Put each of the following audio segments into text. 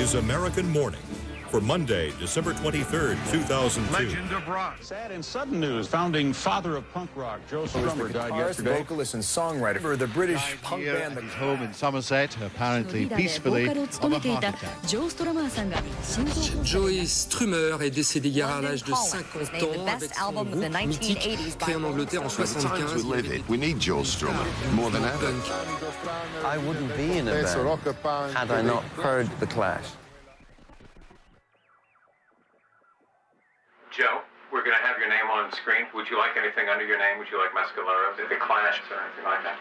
is American Morning for Monday, December 23rd, 2002. Legend of rock. Sad and sudden news. Founding father of punk rock, Joe Strummer, died yesterday. Vocalist and songwriter for the British punk band. His home in Somerset, apparently peacefully, of a heart attack. Joey Strummer est décédé hier à l'âge de 50 ans avec son groupe mythique créé en Angleterre en 75. We need Joe Strummer more than ever. I wouldn't be in a band had I not heard The Clash. Joe, we're going to have your name on screen. Would you like anything under your name? Would you like Mescalero, The Clash, or anything like that?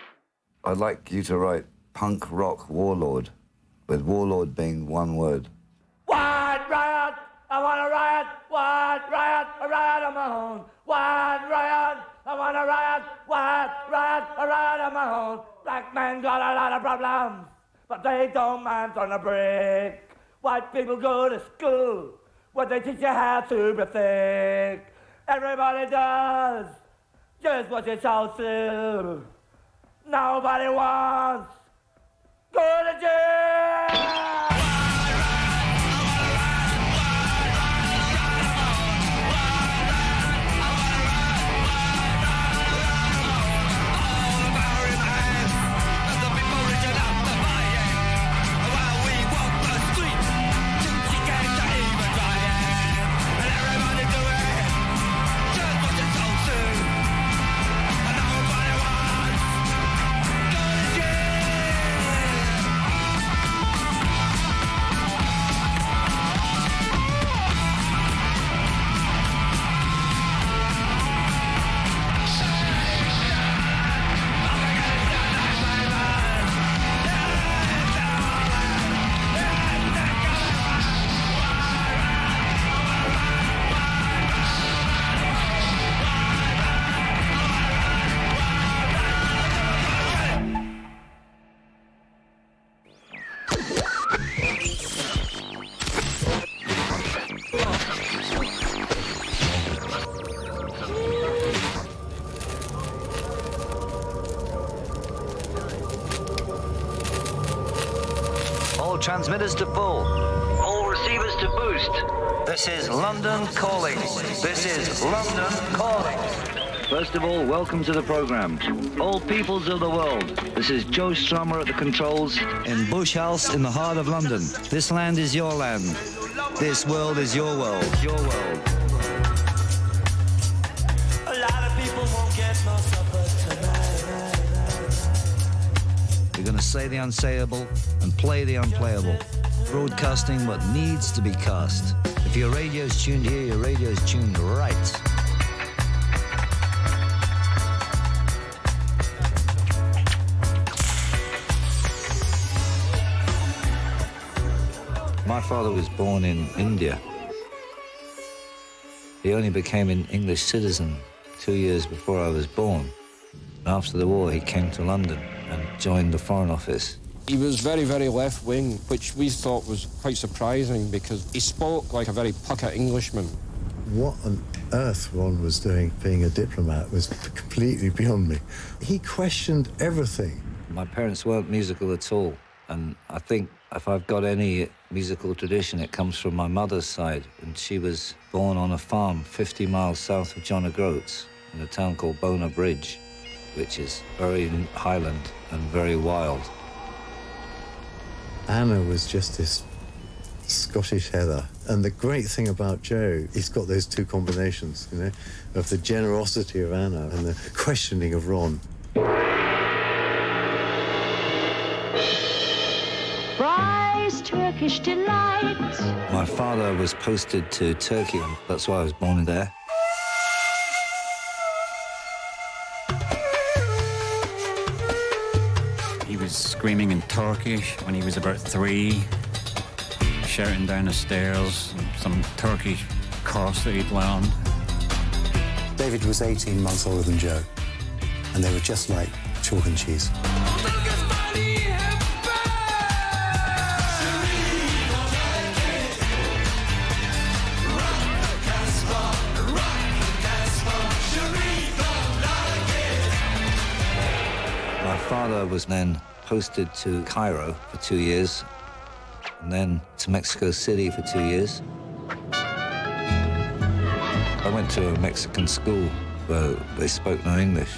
I'd like you to write punk rock warlord, with warlord being one word. White riot, I want to riot. White riot, a riot on my own. White riot, I want to riot. White riot, a riot on my own. Black men got a lot of problems, but they don't mind on a break. White people go to school, where they teach you how to be thick. Everybody does just what you're told to. Nobody wants go to jail. All transmitters to full. All receivers to boost. This is London calling. This is London calling. First of all, welcome to the program. All peoples of the world. This is Joe Strummer at the controls. In Bush House in the heart of London. This land is your land. This world is your world. Your world. A lot of people won't get no supper tonight. We're going to say the unsayable and play the unplayable. Broadcasting what needs to be cast. If your radio's tuned here, your radio's tuned right. My father was born in India. He only became an English citizen 2 years before I was born. After the war, he came to London and joined the Foreign Office. He was very, very left-wing, which we thought was quite surprising because he spoke like a very pucker Englishman. What on earth Ron was doing being a diplomat was completely beyond me. He questioned everything. My parents weren't musical at all, and I think if I've got any musical tradition, it comes from my mother's side, and she was born on a farm 50 miles south of John O'Groats in a town called Bonar Bridge, which is very highland and very wild. Anna was just this Scottish heather. And the great thing about Joe, he's got those two combinations, you know, of the generosity of Anna and the questioning of Ron. Fries, Turkish delight. My father was posted to Turkey, and that's why I was born there. He was screaming in Turkish when he was about 3, shouting down the stairs, some Turkish curse that he'd learned. David was 18 months older than Joe, and they were just like chalk and cheese. My father was then posted to Cairo for 2 years. and then to Mexico City for 2 years. I went to a Mexican school where they spoke no English,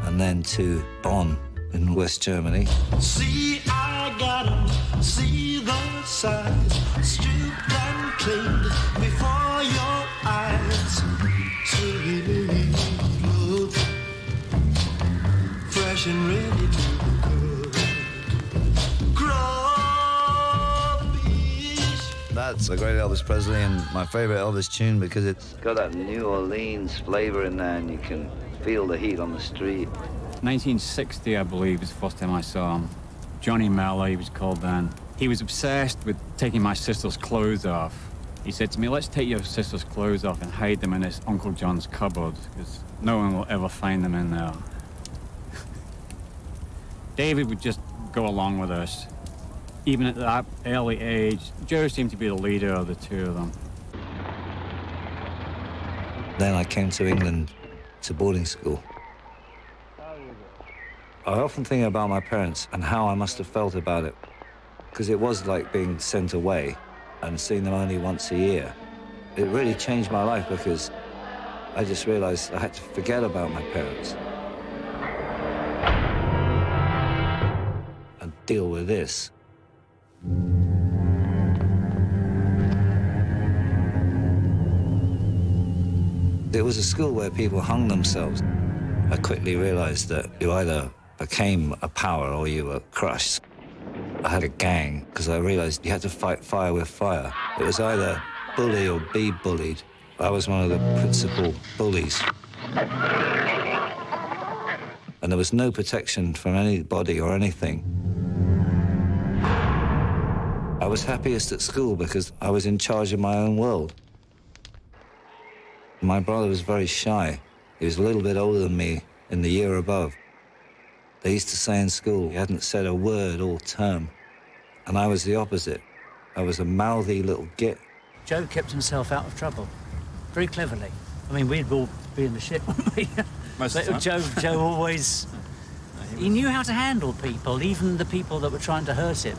and then to Bonn in West Germany. See, I got 'em, see the size, stripped and cleaned before your eyes. Sweet love, fresh and ready to That's a great Elvis Presley and my favorite Elvis tune because it's got that New Orleans flavor in there and you can feel the heat on the street. 1960, I believe, was the first time I saw him. Johnny Mello, he was called then. He was obsessed with taking my sister's clothes off. He said to me, let's take your sister's clothes off and hide them in his Uncle John's cupboard, because no one will ever find them in there. David would just go along with us. Even at that early age, Joe seemed to be the leader of the two of them. Then I came to England to boarding school. I often think about my parents and how I must have felt about it, because it was like being sent away and seeing them only once a year. It really changed my life because I just realized I had to forget about my parents and deal with this. It was a school where people hung themselves. I quickly realized that you either became a power or you were crushed. I had a gang because I realized you had to fight fire with fire. It was either bully or be bullied. I was one of the principal bullies. And there was no protection from anybody or anything. I was happiest at school because I was in charge of my own world. My brother was very shy. He was a little bit older than me in the year above. They used to say in school he hadn't said a word all term. And I was the opposite. I was a mouthy little git. Joe kept himself out of trouble, very cleverly. I mean, we'd all be in the shit, wouldn't we? Most of the time. Joe always... He knew how to handle people, even the people that were trying to hurt him.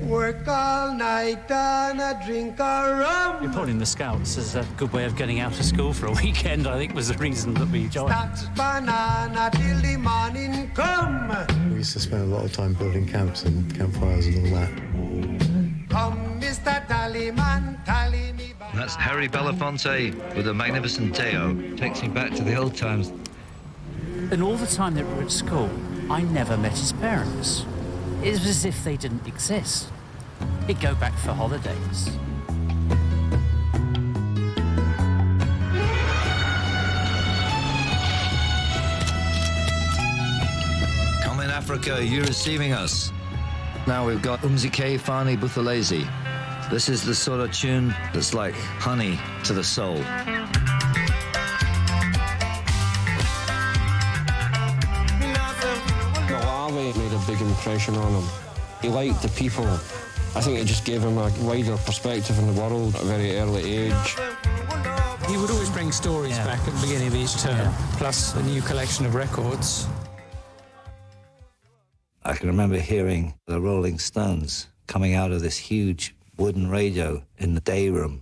Work all night and a drink a rum. Reporting the Scouts as a good way of getting out of school for a weekend, I think, was the reason that we joined. That's banana till the morning come. We used to spend a lot of time building camps and campfires and all that. Come, Mr. Tallyman, tally me back. That's Harry Belafonte with a magnificent Deo. Takes me back to the old times. And all the time that we were at school, I never met his parents. It was as if they didn't exist. He'd go back for holidays. Come in, Africa, you're receiving us. Now we've got Umzike Fani Buthelezi. This is the sort of tune that's like honey to the soul. Malawi made a big impression on him. He liked the people. I think it just gave him a wider perspective in the world at a very early age. He would always bring stories back at the beginning of each term, plus a new collection of records. I can remember hearing the Rolling Stones coming out of this huge wooden radio in the day room.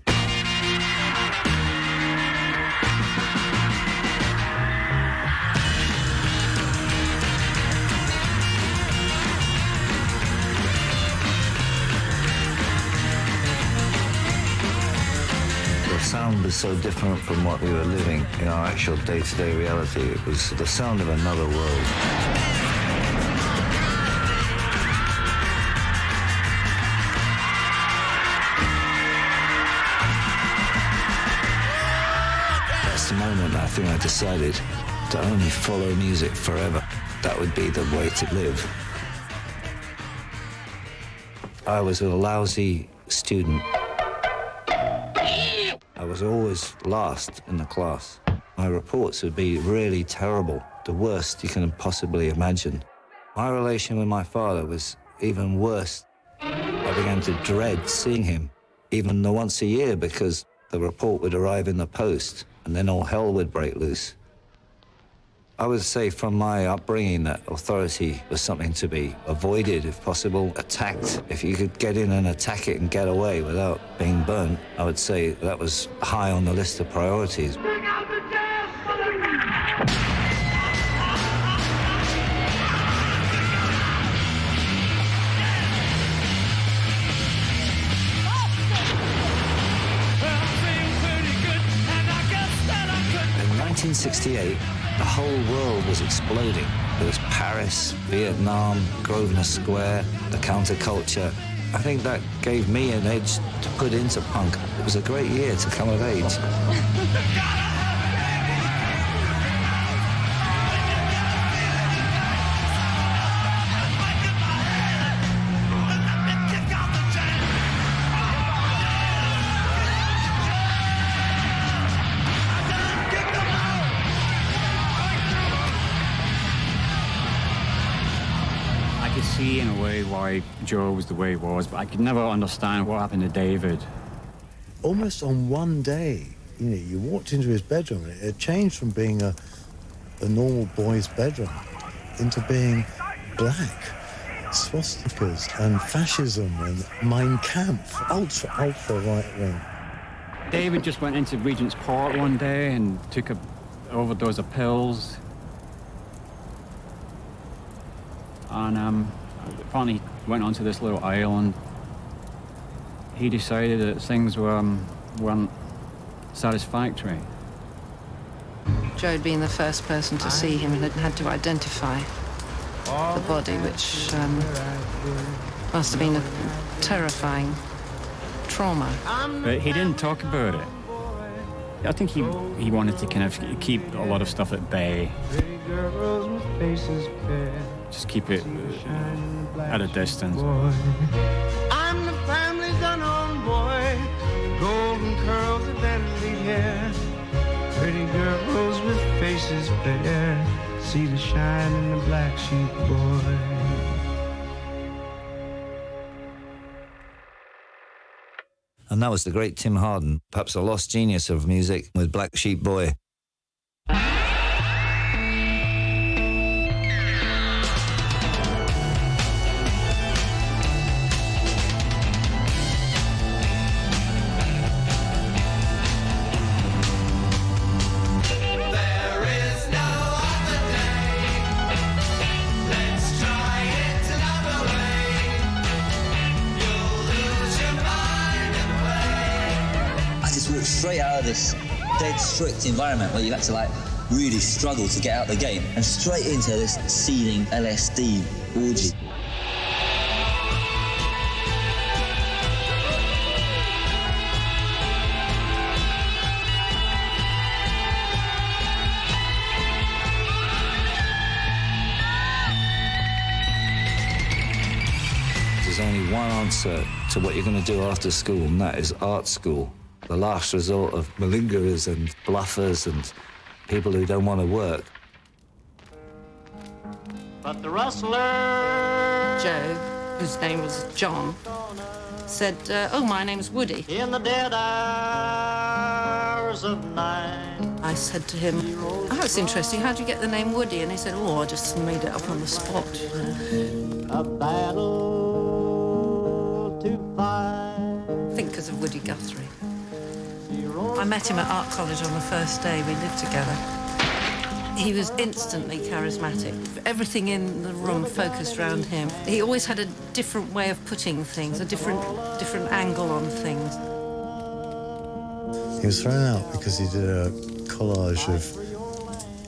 The sound was so different from what we were living in our actual day-to-day reality. It was the sound of another world. That's the moment I think I decided to only follow music forever. That would be the way to live. I was a lousy student. I was always last in the class. My reports would be really terrible, the worst you can possibly imagine. My relation with my father was even worse. I began to dread seeing him, even the once a year, because the report would arrive in the post, and then all hell would break loose. I would say from my upbringing that authority was something to be avoided, if possible, attacked. If you could get in and attack it and get away without being burnt, I would say that was high on the list of priorities. In 1968, the whole world was exploding. There was Paris, Vietnam, Grosvenor Square, the counterculture. I think that gave me an edge to put into punk. It was a great year to come of age. See in a way why Joe was the way he was, but I could never understand what happened to David. Almost on one day, you walked into his bedroom and it changed from being a normal boy's bedroom into being black, swastikas and fascism and Mein Kampf, ultra right wing. David just went into Regent's Park one day and took an overdose of pills. And finally went onto this little island. He decided that things weren't satisfactory. Joe had been the first person to see him and had to identify the body, which must have been a terrifying trauma. But he didn't talk about it. I think he wanted to kind of keep a lot of stuff at bay. Just keep it at a distance. I'm the family's unknown boy, golden curls and vanity hair. Pretty girls with faces fair, see the shine in the black sheep boy. And that was the great Tim Hardin, perhaps a lost genius of music, with Black Sheep Boy. Straight out of this dead strict environment where you had to really struggle to get out the game and straight into this seething LSD orgy. There's only one answer to what you're going to do after school, and that is art school. The last resort of malingerers and bluffers and people who don't want to work. But the rustler, Joe, whose name was John, said, oh, my name's Woody. In the dead hours of night. I said to him, oh, that's interesting. How'd you get the name Woody? And he said, oh, I just made it up on the spot. A battle to fight. I think because of Woody Guthrie. I met him at art college on the first day. We lived together. He was instantly charismatic. Everything in the room focused around him. He always had a different way of putting things, a different angle on things. He was thrown out because he did a collage of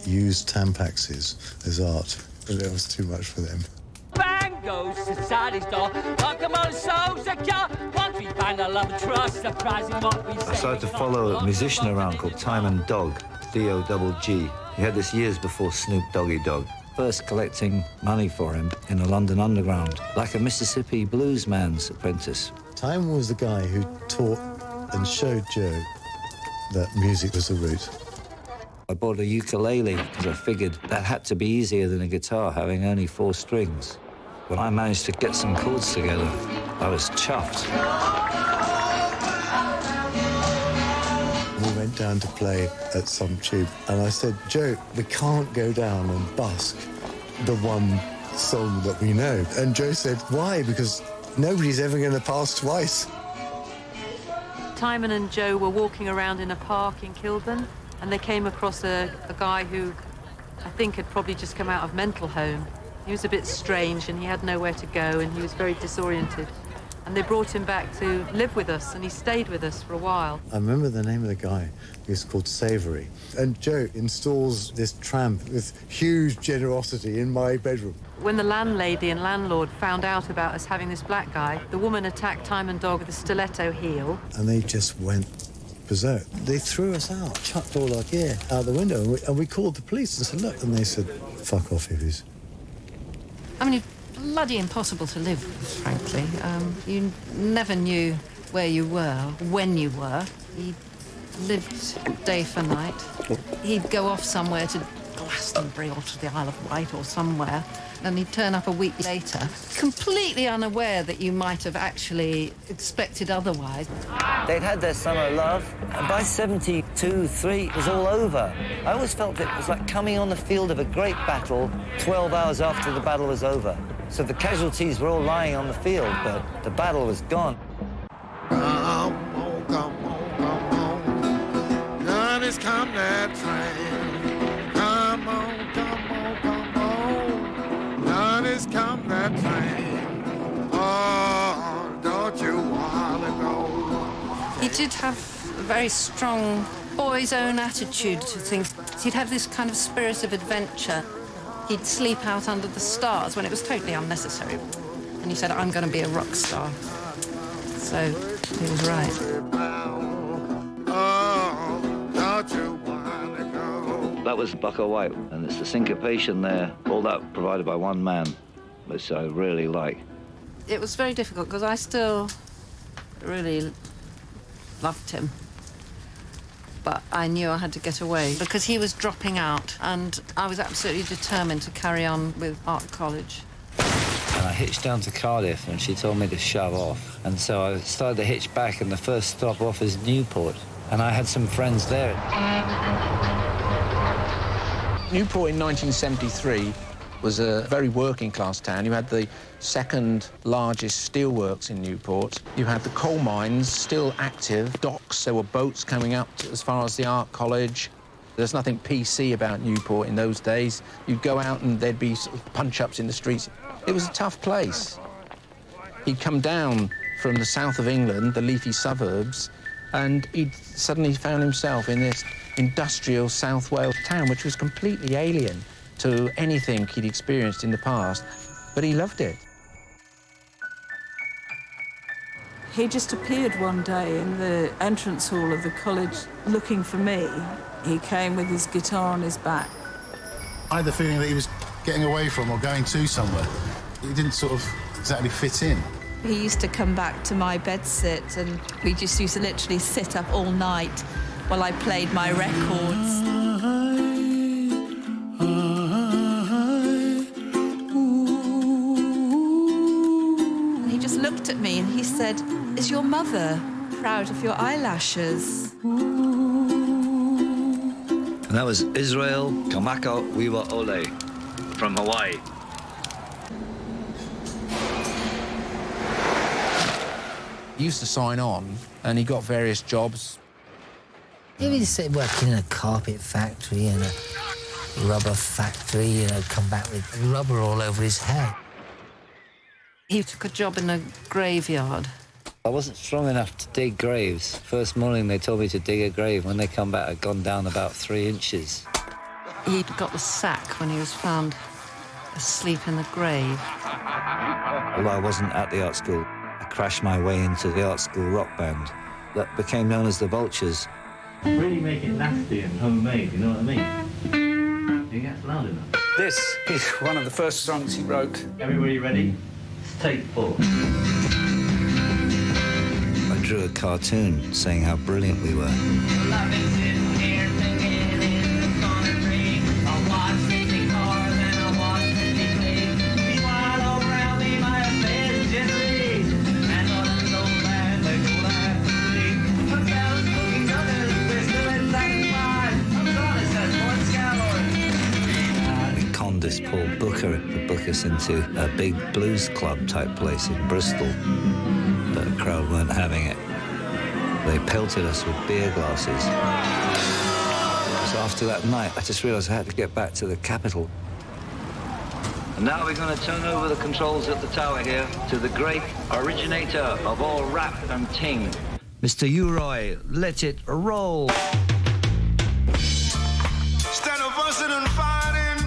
used Tampaxes as art, but it was too much for them. Bang goes society's door. Locomotive so secure. Once we find our love and trust, surprising what we say. I started to follow a musician around called Timon Dog, D-O-G-G. He had this years before Snoop Doggy Dogg. First collecting money for him in the London Underground, like a Mississippi bluesman's apprentice. Timon was the guy who taught and showed Joe that music was the route. I bought a ukulele because I figured that had to be easier than a guitar, having only 4 strings. When I managed to get some chords together, I was chuffed. We went down to play at some tube, and I said, Joe, we can't go down and busk the one song that we know. And Joe said, why? Because nobody's ever going to pass twice. Timon and Joe were walking around in a park in Kilburn, and they came across a guy who I think had probably just come out of mental home. He was a bit strange, and he had nowhere to go, and he was very disoriented. And they brought him back to live with us, and he stayed with us for a while. I remember the name of the guy. He was called Savory. And Joe installs this tramp with huge generosity in my bedroom. When the landlady and landlord found out about us having this black guy, the woman attacked Timon Dog with a stiletto heel. And they just went berserk. They threw us out, chucked all our gear out the window, and we called the police and said, look. And they said, fuck off, hippies. I mean, it's bloody impossible to live with, frankly. You never knew where you were, when you were. He lived day for night. He'd go off somewhere to Glastonbury or to the Isle of Wight or somewhere, and he'd turn up a week later, completely unaware that you might have actually expected otherwise. They'd had their summer love, and by 72, 3, it was all over. I always felt that it was like coming on the field of a great battle 12 hours after the battle was over. So the casualties were all lying on the field, but the battle was gone. Come on, come on, come on. None has come that train. Come on, come on, come on. None has come that train. Oh, don't you want to go? He did have a very strong boy's own attitude to things. He'd have this kind of spirit of adventure. He'd sleep out under the stars when it was totally unnecessary. And he said, I'm going to be a rock star. So he was right. Oh, don't you want to go? That was Bucko White, and it's the syncopation there, all that provided by one man, which I really like. It was very difficult because I still really loved him. But I knew I had to get away because he was dropping out, and I was absolutely determined to carry on with art college. And I hitched down to Cardiff, and she told me to shove off. And so I started to hitch back, and the first stop off is Newport. And I had some friends there. Newport in 1973 was a very working-class town. You had the second largest steelworks in Newport. You had the coal mines still active, docks, there were boats coming up as far as the art college. There's nothing PC about Newport in those days. You'd go out and there'd be sort of punch-ups in the streets. It was a tough place. He'd come down from the south of England, the leafy suburbs, and he'd suddenly found himself in this industrial South Wales town, which was completely alien to anything he'd experienced in the past, but he loved it. He just appeared one day in the entrance hall of the college looking for me. He came with his guitar on his back. I had the feeling that he was getting away from or going to somewhere. He didn't sort of exactly fit in. He used to come back to my bedsit, and we just used to literally sit up all night while I played my records. And he just looked at me and he said, "Is your mother proud of your eyelashes?" And that was Israel Kamaka Wiwa Ole from Hawaii. He used to sign on, and he got various jobs. He was working in a carpet factory and a rubber factory, come back with rubber all over his head. He took a job in a graveyard. I wasn't strong enough to dig graves. First morning they told me to dig a grave. When they come back, I'd gone down about 3 inches. He'd got the sack when he was found asleep in the grave. Although I wasn't at the art school, I crashed my way into the art school rock band that became known as the Vultures. Really make it nasty and homemade, you know what I mean? You get loud enough. This is one of the first songs he wrote. Everybody ready? Take 4. I drew a cartoon saying how brilliant we were. take us into a big blues club type place in Bristol. But the crowd weren't having it. They pelted us with beer glasses. So after that night, I just realized I had to get back to the capital. And now we're going to turn over the controls at the tower here to the great originator of all rap and ting. Mr. Uroy, let it roll. Instead of fussing and fighting,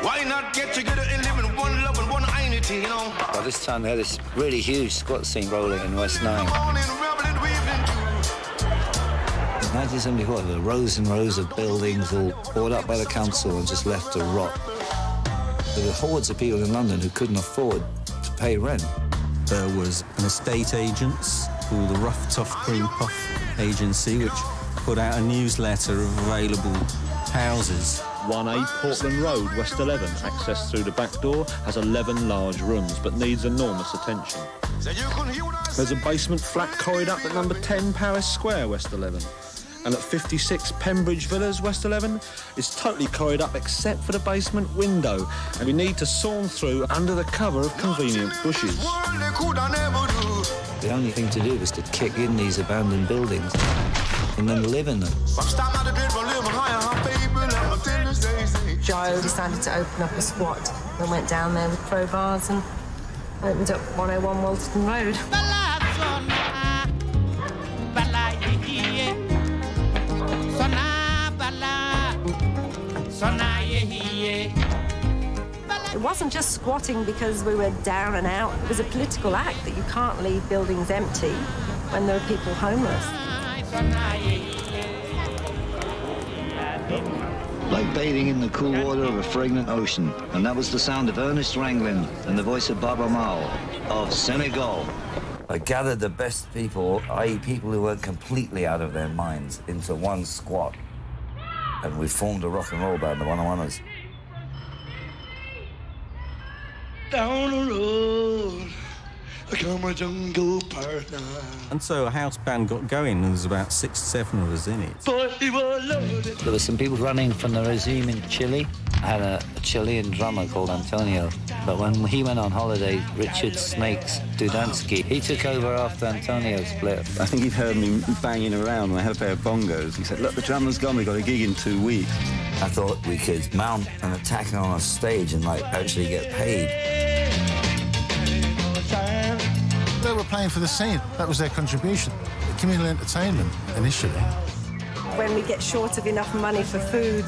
why not get together and live in one love and one unity, you know? By this time, they had this really huge squat scene rolling in West 9. 1974, there were rows and rows of buildings all bought up by the council and just left to rot. There were hordes of people in London who couldn't afford to pay rent. There was an estate agents called the Rough Tough Cream Puff Agency, which put out a newsletter of available houses. 1A Portland Road, West 11, access through the back door, has 11 large rooms, but needs enormous attention. There's a basement flat corridor up at number 10 Paris Square, West 11. And at 56 Pembridge Villas, West 11, it's totally corridor up except for the basement window. And we need to sawn through under the cover of convenient bushes. The only thing to do was to kick in these abandoned buildings and then live in them. Joe decided to open up a squat and went down there with crowbars and opened up 101 Walston Road. It wasn't just squatting because we were down and out. It was a political act that you can't leave buildings empty when there are people homeless. Like bathing in the cool water of a fragrant ocean. And that was the sound of Ernest Ranglin and the voice of Baba Mal of Senegal. I gathered the best people, i.e. people who weren't completely out of their minds, into one squat. And we formed a rock and roll band, the 101ers. Down the road, I come a jungle partner. And so a house band got going, and there was about 6 or 7 of us in it. There were some people running from the regime in Chile. I had a Chilean drummer called Antonio. But when he went on holiday, Richard Snakes Dudansky, he took over after Antonio split. I think he'd heard me banging around when I had a pair of bongos. He said, look, the drummer's gone, we've got a gig in 2 weeks. I thought we could mount an attack on a stage and, like, actually get paid. They were playing for the scene. That was their contribution. Communal entertainment, initially. When we get short of enough money for food,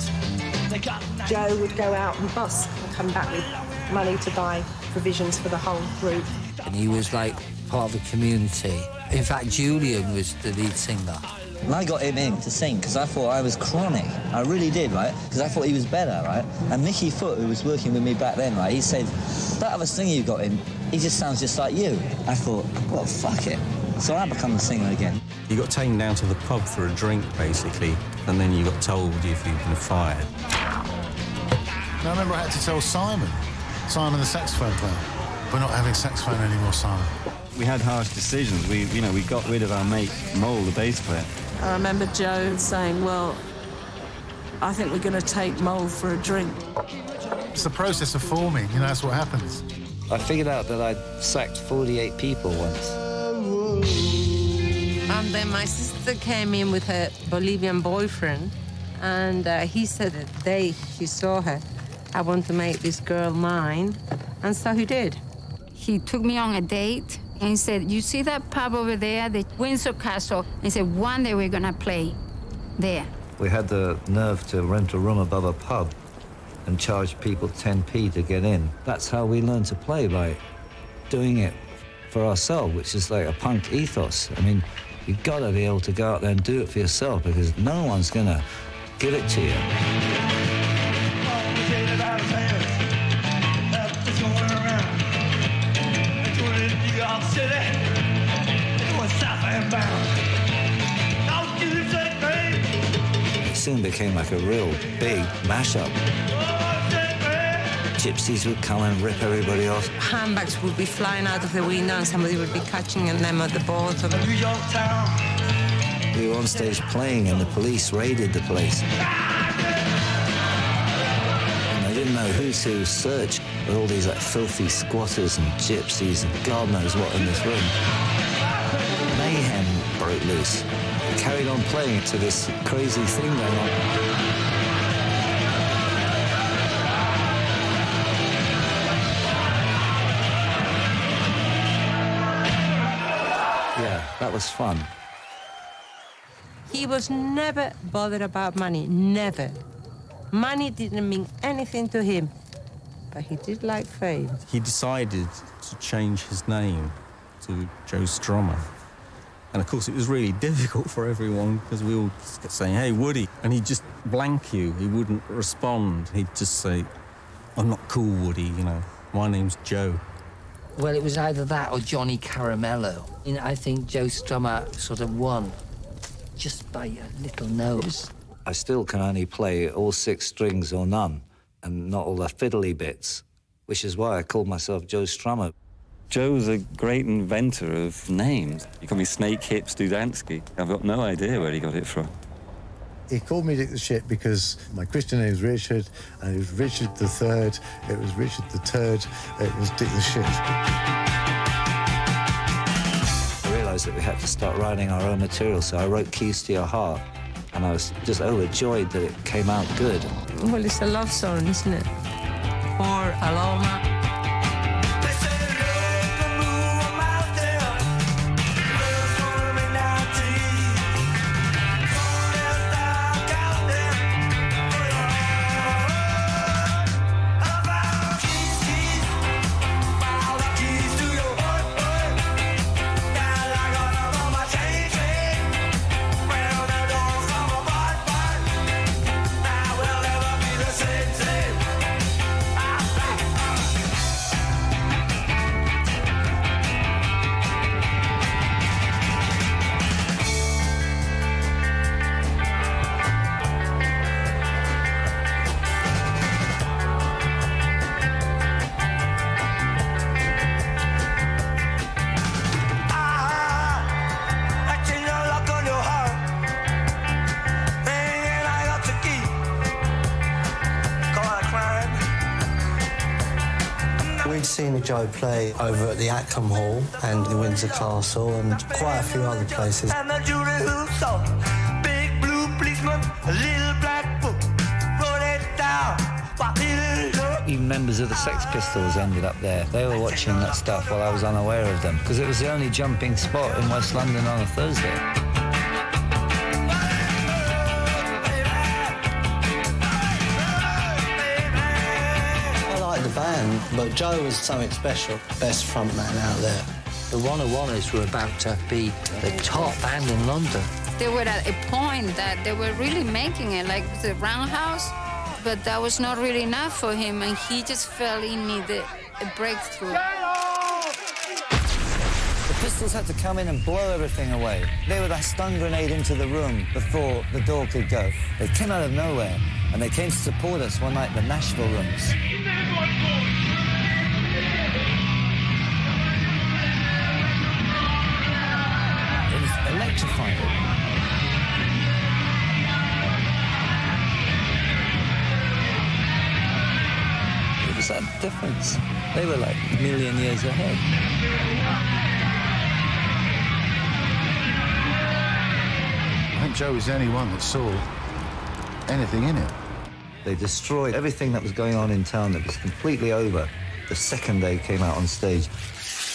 Joe would go out and busk and come back with money to buy provisions for the whole group. And he was like part of the community. In fact, Julian was the lead singer. And I got him in to sing because I thought I was chronic. I really did, right? Because I thought he was better, right? And Mickey Foot, who was working with me back then, right, he said, that other singer you got in, he just sounds just like you. I thought, well, fuck it. So I become a singer again. You got taken down to the pub for a drink, basically, and then you got told if you'd been fired. Now, I remember I had to tell Simon the saxophone player, we're not having saxophone anymore, Simon. We had harsh decisions. We got rid of our mate, Mole, the bass player. I remember Joe saying, well, I think we're going to take Mole for a drink. It's the process of forming, you know, that's what happens. I figured out that I'd sacked 48 people once. And then my sister came in with her Bolivian boyfriend, and he said that the day he saw her, I want to make this girl mine, and so he did. He took me on a date and he said, you see that pub over there, the Windsor Castle? And he said, one day we're gonna play there. We had the nerve to rent a room above a pub and charge people 10p to get in. That's how we learned to play, by doing it for ourselves, which is like a punk ethos. I mean, you've got to be able to go out there and do it for yourself because no one's gonna give it to you. It soon became like a real big mashup. Gypsies would come and rip everybody off. Handbags would be flying out of the window and somebody would be catching them at the bottom. We were on stage playing and the police raided the place. to search with all these like filthy squatters and gypsies and God knows what in this room. Mayhem broke loose. We carried on playing to this crazy thing going on. Yeah, that was fun. He was never bothered about money, never. Money didn't mean anything to him, but he did like fame. He decided to change his name to Joe Strummer. And of course it was really difficult for everyone because we all kept saying, hey, Woody. And he'd just blank you, he wouldn't respond. He'd just say, I'm not cool, Woody, you know, my name's Joe. Well, it was either that or Johnny Caramello. And I think Joe Strummer sort of won just by a little nose. I still can only play all 6 strings or none, and not all the fiddly bits, which is why I called myself Joe Strummer. Joe's a great inventor of names. He called me Snake Hips Dudansky. I've got no idea where he got it from. He called me Dick the Shit because my Christian name was Richard, and it was Richard the Third, it was Richard the Turd, it was Dick the Shit. I realised that we had to start writing our own material, so I wrote Keys to Your Heart, and I was just overjoyed that it came out good. Well, it's a love song, isn't it? For Aloma. Seen Joe play over at the Ackham Hall and the Windsor Castle and quite a few other places. And the jury who saw big blue policeman, a little black book, wrote it down. Even members of the Sex Pistols ended up there. They were watching that stuff while I was unaware of them, because it was the only jumping spot in West London on a Thursday. The band, but Joe was something special, best frontman out there. The 101ers were about to be the top band in London. They were at a point that they were really making it, like the Roundhouse, but that was not really enough for him, and he just felt he needed a breakthrough. The Pistols had to come in and blow everything away. They were that stun grenade into the room before the door could go. They came out of nowhere, and they came to support us one night at the Nashville Rooms. It was electrifying. It was that difference. They were like a million years ahead. I think Joe was the only one that saw anything in it. They destroyed everything that was going on in town that was completely over the second they came out on stage.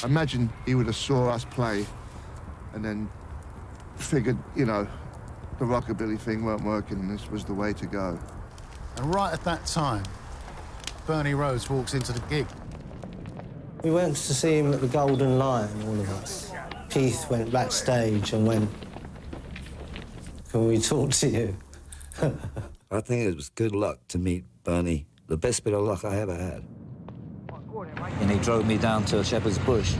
I imagine he would have saw us play and then figured, you know, the rockabilly thing weren't working and this was the way to go. And right at that time, Bernie Rhodes walks into the gig. We went to see him at the Golden Lion, all of us. Keith went backstage and went, "Can we talk to you?" I think it was good luck to meet Bernie. The best bit of luck I ever had. And he drove me down to Shepherd's Bush.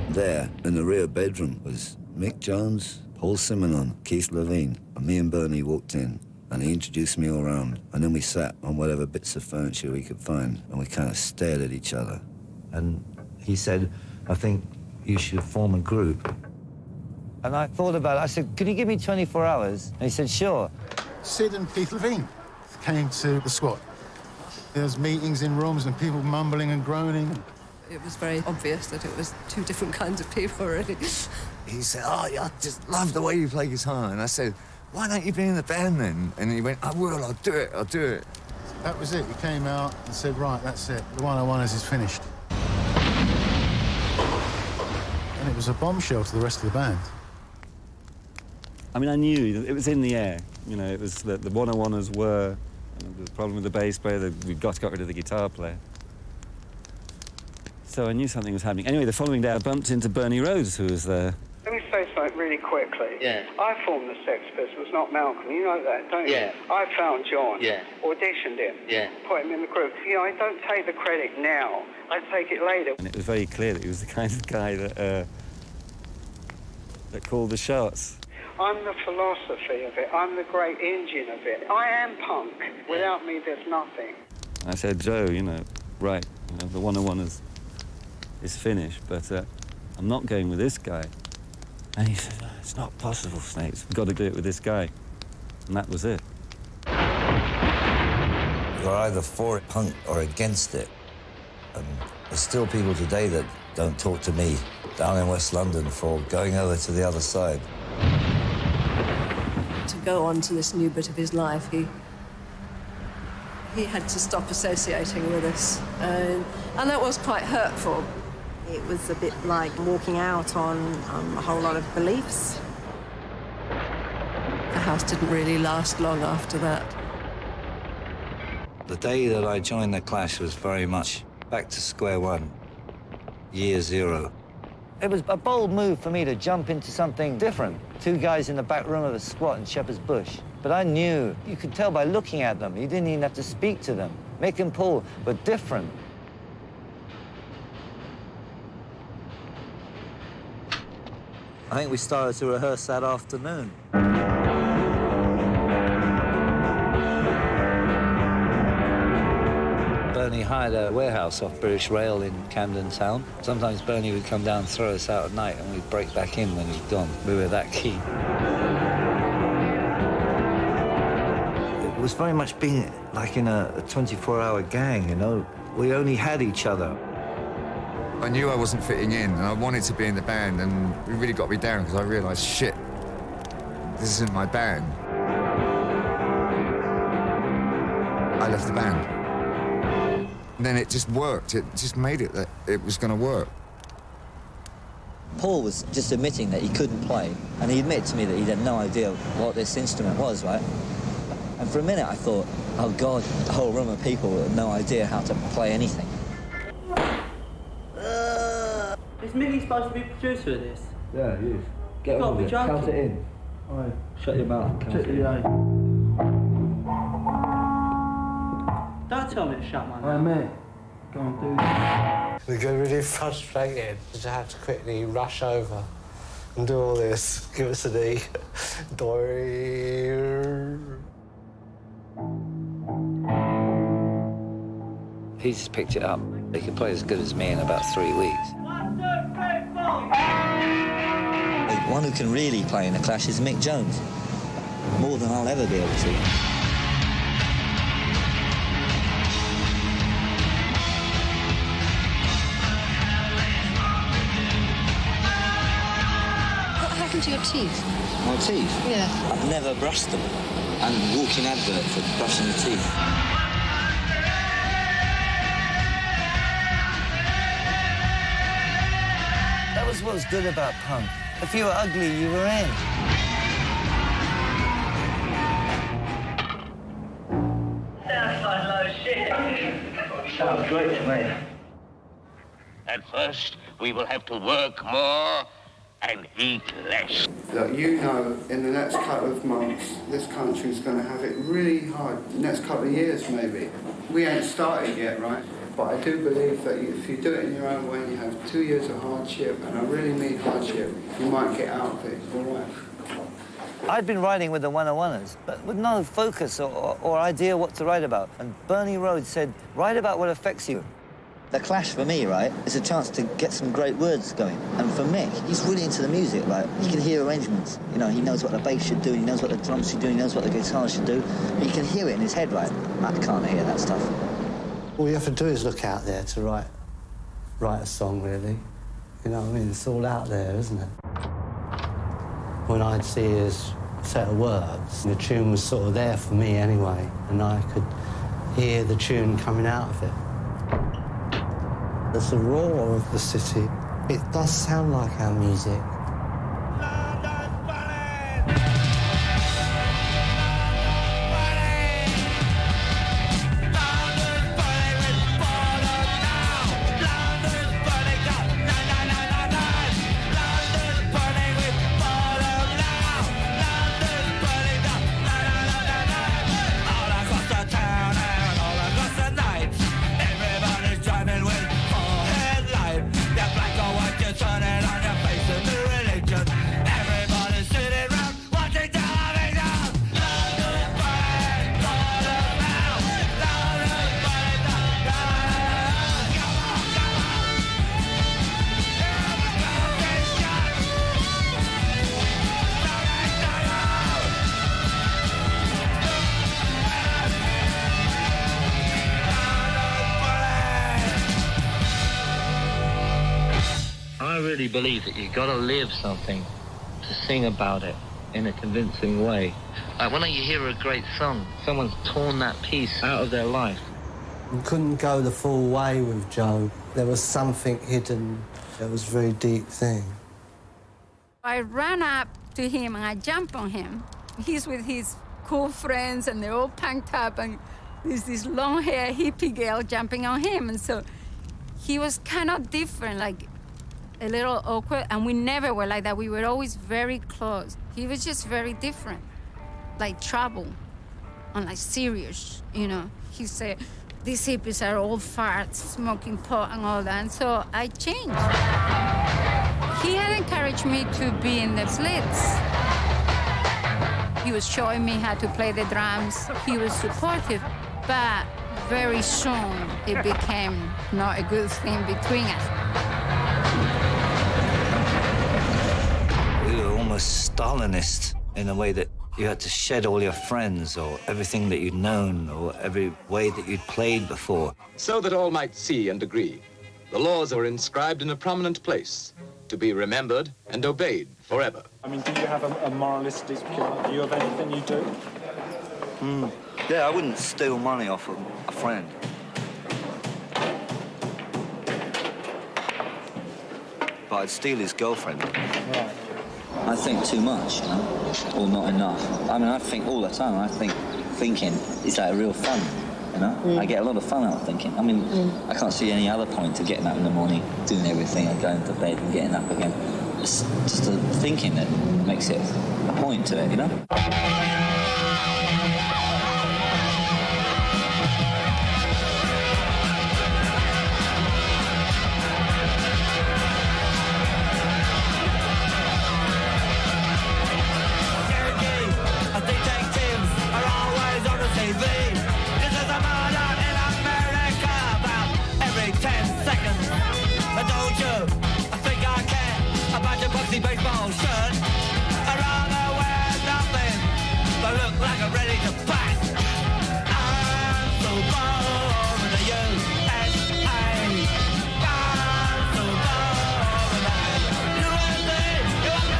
There, in the rear bedroom, was Mick Jones, Paul Simonon, Keith Levine, and me and Bernie walked in, and he introduced me all around, and then we sat on whatever bits of furniture we could find, and we kind of stared at each other. And he said, I think you should form a group. And I thought about it. I said, could you give me 24 hours? And he said, sure. Sid and Keith Levine came to the squad. There was meetings in rooms and people mumbling and groaning. It was very obvious that it was two different kinds of people, really. He said, oh, I just love the way you play guitar. And I said, why don't you be in the band then? And he went, I will, I'll do it, I'll do it. That was it. He came out and said, right, that's it. The 101ers is finished. And it was a bombshell to the rest of the band. I mean, I knew it was in the air. You know, it was that the 101ers were the problem with the bass player, that we've got to get rid of the guitar player. So I knew something was happening. Anyway, the following day I bumped into Bernie Rhodes, who was there. Let me say something really quickly. Yeah. I formed the Sex Pistols, not Malcolm. You know that, don't you? Yeah. I found John. Yeah. Auditioned him. Yeah. Put him in the group. You know, I don't take the credit now. I take it later. And it was very clear that he was the kind of guy that called the shots. I'm the philosophy of it. I'm the great engine of it. I am punk. Without me, there's nothing. I said, Joe, you know, right, you know, the 101ers is finished, but I'm not going with this guy. And he said, oh, it's not possible, Snakes. We've got to do it with this guy. And that was it. You're either for it, punk, or against it. And there's still people today that don't talk to me down in West London for going over to the other side. To go on to this new bit of his life, he had to stop associating with us. And that was quite hurtful. It was a bit like walking out on a whole lot of beliefs. The house didn't really last long after that. The day that I joined The Clash was very much back to square one, year zero. It was a bold move for me to jump into something different. Two guys in the back room of a squat in Shepherd's Bush. But I knew, you could tell by looking at them, you didn't even have to speak to them. Mick and Paul were different. I think we started to rehearse that afternoon. Bernie hired a warehouse off British Rail in Camden Town. Sometimes Bernie would come down and throw us out at night, and we'd break back in when he'd gone. We were that keen. It was very much being like in a 24-hour gang, you know? We only had each other. I knew I wasn't fitting in, and I wanted to be in the band, and it really got me down because I realised, shit, this isn't my band. I left the band. And then it just worked. It just made it that it was going to work. Paul was just admitting that he couldn't play, and he admitted to me that he had no idea what this instrument was, right? And for a minute I thought, oh God, a whole room of people with no idea how to play anything. Is Mickey supposed to be producer of this? Yeah, he is. Get You've on got to be with it. joking. Count it in. All right. Shut your mouth and count it in. Don't tell me to shut my mouth. Hey, mate. Go on, do that. We get really frustrated to have to quickly rush over and do all this. Give us an E. He just picked it up. He could play as good as me in about 3 weeks. The one who can really play in the Clash is Mick Jones. More than I'll ever be able to. What happened to your teeth? My teeth? Yeah. I've never brushed them. I'm a walking advert for brushing your teeth. That was what was good about punk. If you were ugly, you were in. Sounds like low shit. Sounds great to me. At first, we will have to work more and eat less. Look, you know, in the next couple of months, this country's going to have it really hard. Next couple of years, maybe. We ain't started yet, right? But I do believe that if you do it in your own way and you have 2 years of hardship, and I really mean hardship, you might get out of it, all right? I'd been writing with the 101ers, but with no focus or idea what to write about. And Bernie Rhodes said, write about what affects you. The Clash, for me, right, is a chance to get some great words going. And for Mick, he's really into the music, like, he can hear arrangements. You know, he knows what the bass should do, he knows what the drums should do, he knows what the guitar should do. He can hear it in his head, right? I can't hear that stuff. All you have to do is look out there to write a song, really. You know what I mean? It's all out there, isn't it? When I'd see his set of words, the tune was sort of there for me anyway, and I could hear the tune coming out of it. There's the roar of the city. It does sound like our music. I really believe that you've got to live something to sing about it in a convincing way. Like when you hear a great song, someone's torn that piece out of their life. We couldn't go the full way with Joe. There was something hidden that was a very deep thing. I ran up to him and I jumped on him. He's with his cool friends and they're all punked up and there's this long-haired hippie girl jumping on him. And so he was kind of different, like a little awkward, and we never were like that. We were always very close. He was just very different, like trouble, and like serious, you know. He said, these hippies are all farts, smoking pot and all that, and so I changed. He had encouraged me to be in the Slits. He was showing me how to play the drums. He was supportive, but very soon it became not a good thing between us. We were almost Stalinist in a way that you had to shed all your friends or everything that you'd known or every way that you'd played before. So that all might see and agree, the laws are inscribed in a prominent place to be remembered and obeyed forever. I mean, do you have a moralistic view of anything you do? Yeah, I wouldn't steal money off a friend. But I'd steal his girlfriend. Right. I think too much, you know, or not enough. I mean, I think all the time. I think thinking is like real fun, you know? I get a lot of fun out of thinking. I mean, I can't see any other point to getting up in the morning, doing everything, and going to bed and getting up again. It's just the thinking that makes it a point to it, you know? baseball shirt. I'd rather wear nothing but look like I'm ready to fight. I'm so bored with the USA. I'm so bored with the USA.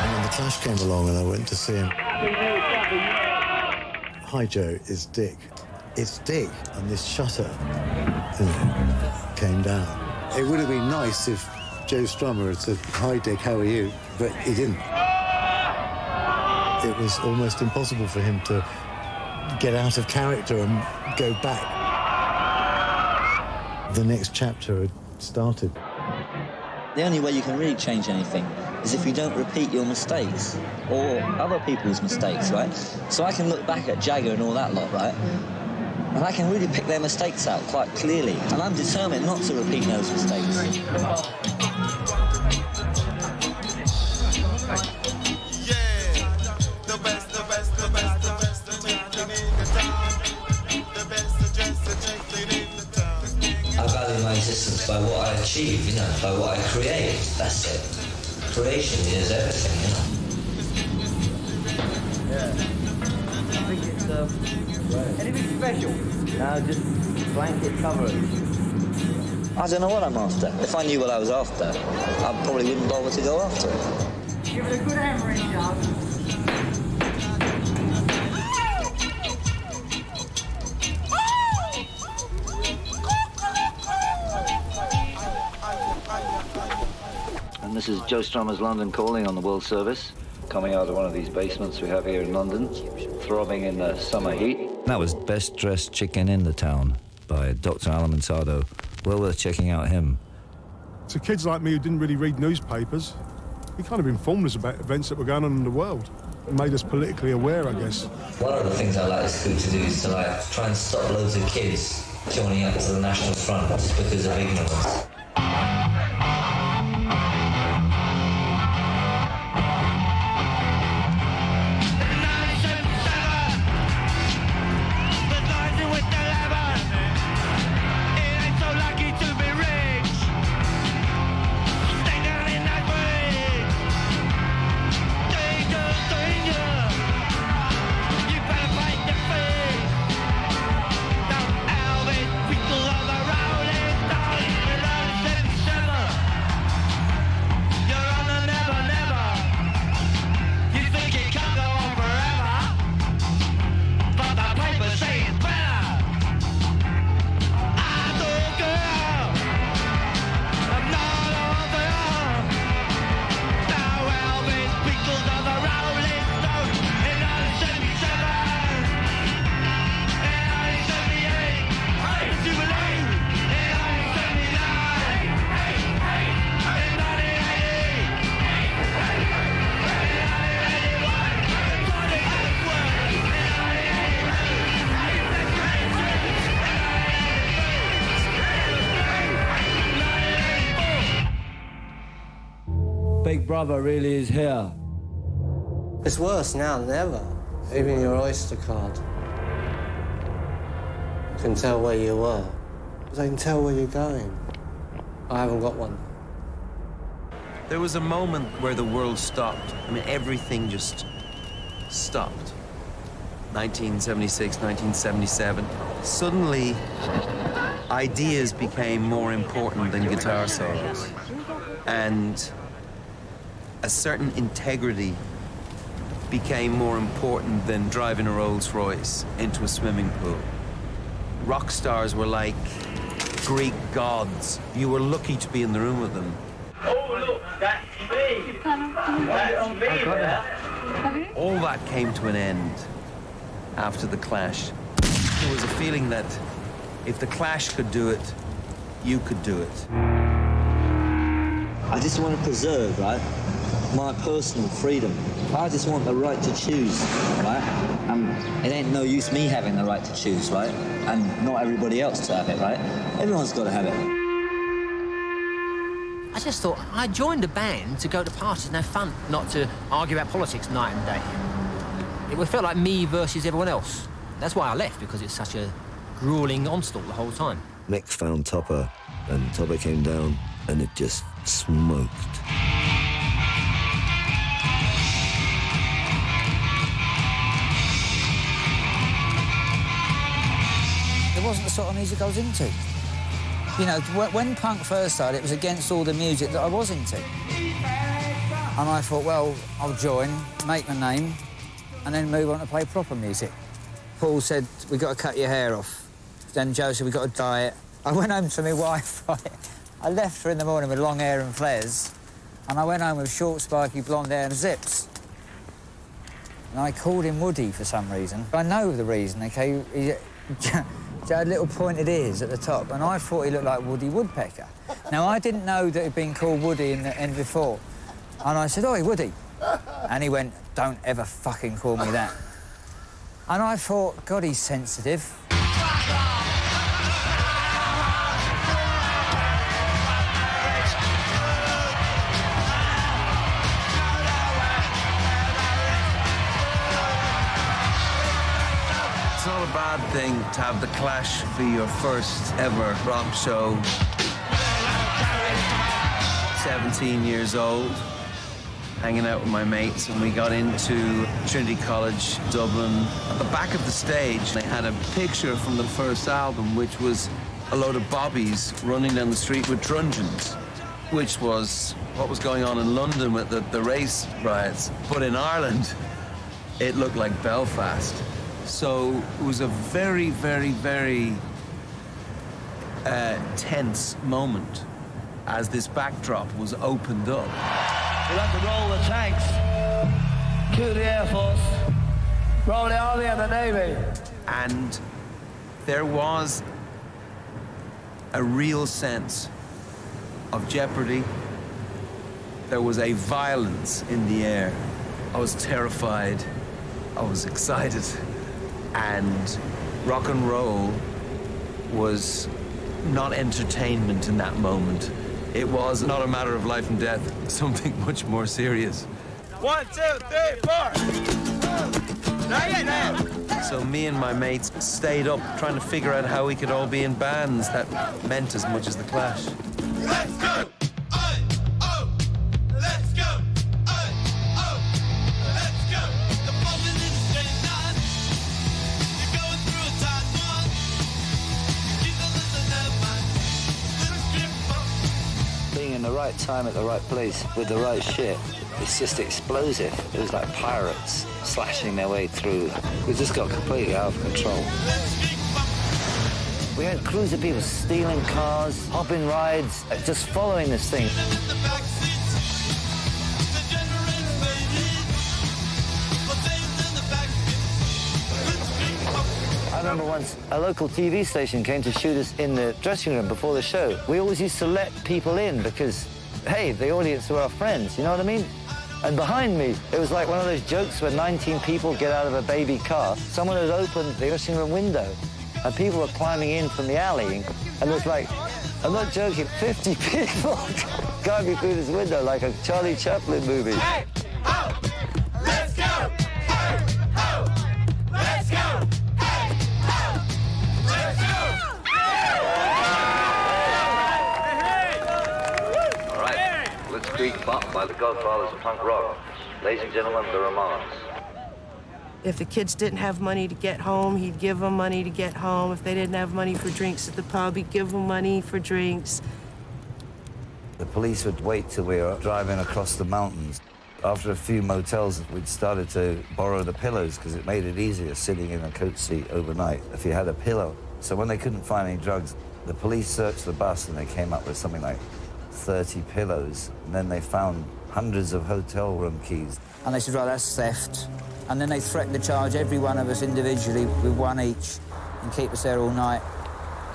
And when the Clash came along and I went to see him, Hi Joe, it's Dick. It's Dick, and this shutter, came down. It would have been nice if Joe Strummer had said, "Hi Dick, how are you?" But he didn't. It was almost impossible for him to get out of character and go back. The next chapter had started. The only way you can really change anything is if you don't repeat your mistakes or other people's mistakes, right? So I can look back at Jagger and all that lot, right? And I can really pick their mistakes out quite clearly. And I'm determined not to repeat those mistakes. I value my existence by what I achieve, by what I create. That's it. Creation is everything, special? No, just blanket coverage. I don't know what I'm after. If I knew what I was after, I probably wouldn't bother to go after it. Give it a good hammering job. And this is Joe Strummer's London Calling on the World Service, coming out of one of these basements we have here in London, throbbing in the summer heat. That was Best Dressed Chicken in the Town by Dr. Alimantado. Well worth checking out him. To kids like me who didn't really read newspapers, he kind of informed us about events that were going on in the world. It made us politically aware, I guess. One of the things I like this group to do is to try and stop loads of kids joining up to the National Front just because of ignorance. Big Brother really is here. It's worse now than ever. Even your Oyster card. You can tell where you were. They can tell where you're going. I haven't got one. There was a moment where the world stopped. I mean, everything just stopped. 1976, 1977. Suddenly, ideas became more important than guitar solos. And a certain integrity became more important than driving a Rolls Royce into a swimming pool. Rock stars were like Greek gods. You were lucky to be in the room with them. Oh, look, that's me. That's me there. All that came to an end after the Clash. There was a feeling that if the Clash could do it, you could do it. I just want to preserve, right, my personal freedom. I just want the right to choose, right? It ain't no use me having the right to choose, right? And not everybody else to have it, right? Everyone's got to have it. I just thought I joined a band to go to parties and have fun, not to argue about politics night and day. It felt like me versus everyone else. That's why I left, because it's such a grueling onslaught the whole time. Mick found Topper, and Topper came down, and it just smoked. It wasn't the sort of music I was into. You know, when punk first started, it was against all the music that I was into. And I thought, well, I'll join, make my name, and then move on to play proper music. Paul said, we've got to cut your hair off. Then Joe said, we've got to dye it. I went home to my wife, right? I left her in the morning with long hair and flares, and I went home with short, spiky blonde hair and zips. And I called him Woody for some reason. I know the reason, OK? He had little pointed ears at the top, and I thought he looked like Woody Woodpecker. Now, I didn't know that he'd been called Woody in the end before. And I said, oi, Woody. And he went, don't ever fucking call me that. And I thought, God, he's sensitive. It's not a bad thing to have the Clash be your first ever rock show. 17 years old. hanging out with my mates, and we got into Trinity College, Dublin. At the back of the stage, they had a picture from the first album, which was a load of bobbies running down the street with truncheons, which was what was going on in London with the race riots. But in Ireland, it looked like Belfast. So it was a very, very, very tense moment as this backdrop was opened up. We'll have to roll the tanks, cue the Air Force, roll the Army and the Navy. And there was a real sense of jeopardy. There was a violence in the air. I was terrified. I was excited. And rock and roll was not entertainment in that moment. It was not a matter of life and death, something much more serious. 1, 2, 3, 4. So me and my mates stayed up trying to figure out how we could all be in bands that meant as much as The Clash. Let's go! In the right time at the right place with the right shit. It's just explosive. It was like pirates slashing their way through. We just got completely out of control. We had crews of people stealing cars, hopping rides, just following this thing. I remember once a local TV station came to shoot us in the dressing room before the show. We always used to let people in because, hey, the audience were our friends, you know what I mean? And behind me, it was like one of those jokes where 19 people get out of a baby car. Someone had opened the dressing room window and people were climbing in from the alley. And it was like, I'm not joking, 50 people climbing through this window like a Charlie Chaplin movie. Hey, ho, let's go! Hey, ho, let's go! Street Bop by the Godfathers of Punk Rock. Ladies and gentlemen, the Ramones. If the kids didn't have money to get home, he'd give them money to get home. If they didn't have money for drinks at the pub, he'd give them money for drinks. The police would wait till we were driving across the mountains. After a few motels, we'd started to borrow the pillows because it made it easier sitting in a coach seat overnight if you had a pillow. So when they couldn't find any drugs, the police searched the bus and they came up with something like 30 pillows, and then they found hundreds of hotel room keys. And they said, right, that's theft. And then they threatened to charge every one of us individually with one each and keep us there all night.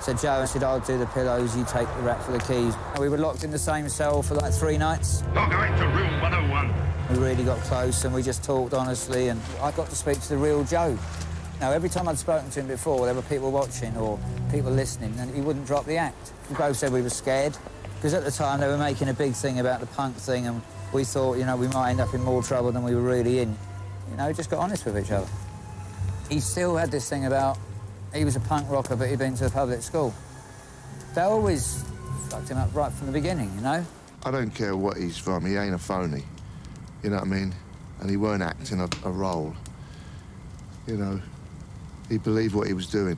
So Joe said, I'll do the pillows, you take the rack for the keys. And we were locked in the same cell for like 3 nights. You're going to room 101. We really got close and we just talked honestly, and I got to speak to the real Joe. Now, every time I'd spoken to him before, there were people watching or people listening, and he wouldn't drop the act. We both said we were scared. Because at the time, they were making a big thing about the punk thing, and we thought, you know, we might end up in more trouble than we were really in. You know, just got honest with each other. He still had this thing about he was a punk rocker, but he'd been to a public school. They always fucked him up right from the beginning, you know? I don't care what he's from, he ain't a phony. You know what I mean? And he weren't acting a role. You know, he believed what he was doing.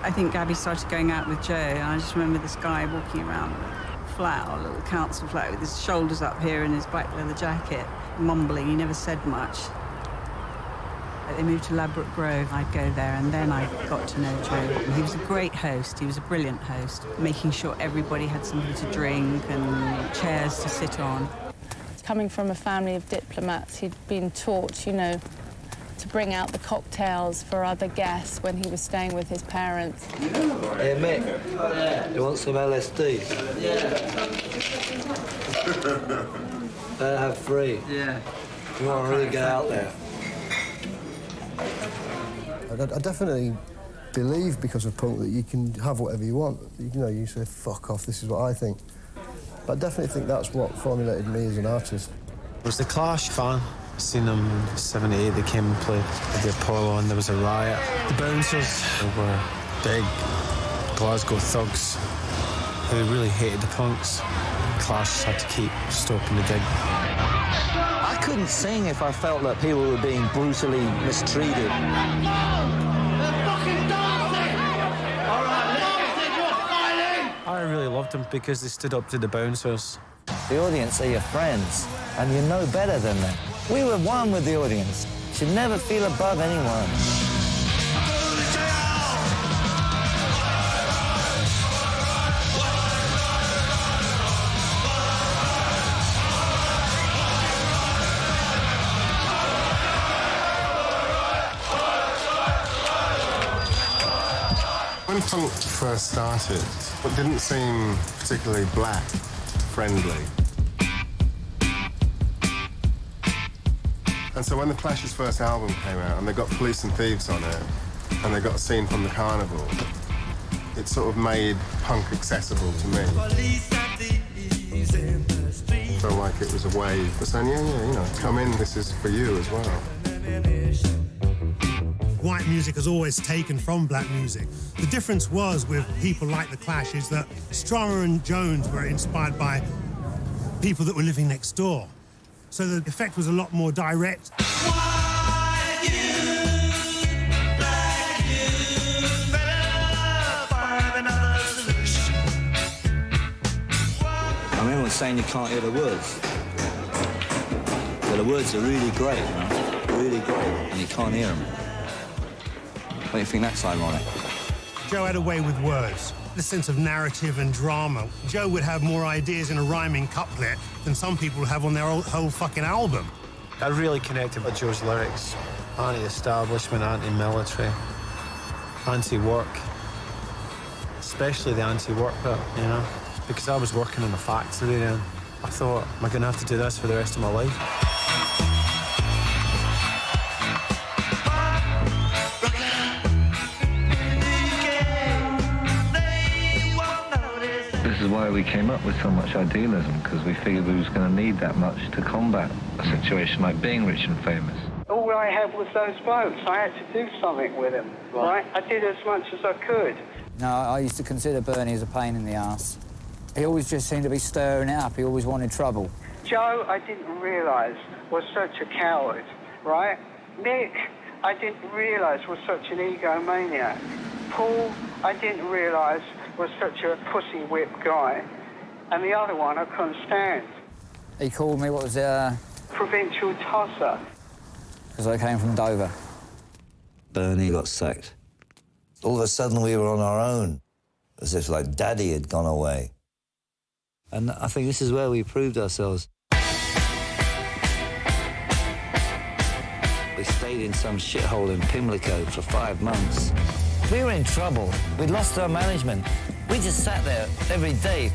I think Gabby started going out with Joe, and I just remember this guy walking around the flat, our little council flat, with his shoulders up here and his black leather jacket, mumbling. He never said much. They moved to Ladbroke Grove. I'd go there, and then I got to know Joe. He was a great host. He was a brilliant host, making sure everybody had something to drink and chairs to sit on. Coming from a family of diplomats, he'd been taught, you know, to bring out the cocktails for other guests when he was staying with his parents. Hey, Mick, you want some LSD? Better have 3. Yeah. You want to really get out there. I definitely believe, because of punk, that you can have whatever you want. You know, you say, fuck off, this is what I think. But I definitely think that's what formulated me as an artist. I was the Clash fan. I seen them in '78. They came and played at the Apollo, and there was a riot. The Bouncers were big Glasgow thugs who really hated the punks. Clash had to keep stopping the gig. I couldn't sing if I felt that people were being brutally mistreated. I really loved them because they stood up to the bouncers. The audience are your friends, and you know better than them. We were one with the audience. Should never feel above anyone. When punk first started, it didn't seem particularly black friendly. And so when the Clash's first album came out and they got Police and Thieves on it, and they got a scene from the Carnival, it sort of made punk accessible to me. Felt like it was a way of saying, yeah, you know, come in, this is for you as well. White music has always taken from black music. The difference was with people like The Clash is that Strummer and Jones were inspired by people that were living next door. So the effect was a lot more direct. I remember saying you can't hear the words. But the words are really great, man. Really great, and you can't hear them. Don't you think that's ironic? Joe had a way with words, the sense of narrative and drama. Joe would have more ideas in a rhyming couplet than some people have on their whole fucking album. I really connected with Joe's lyrics. Anti-establishment, anti-military, anti-work. Especially the anti-work bit, you know? Because I was working in a factory and I thought, am I going to have to do this for the rest of my life? This is why we came up with so much idealism, because we figured we was going to need that much to combat a situation like being rich and famous. All I had was those blokes. I had to do something with them, right? I did as much as I could. No, I used to consider Bernie as a pain in the arse. He always just seemed to be stirring it up. He always wanted trouble. Joe, I didn't realise, was such a coward, right? Nick, I didn't realise was such an egomaniac. Paul, I didn't realise was such a pussy whip guy. And the other one I couldn't stand. He called me, what was it? Provincial tosser. Because I came from Dover. Bernie got sacked. All of a sudden we were on our own, as if like Daddy had gone away. And I think this is where we proved ourselves. We stayed in some shithole in Pimlico for 5 months. We were in trouble. We'd lost our management. We just sat there every day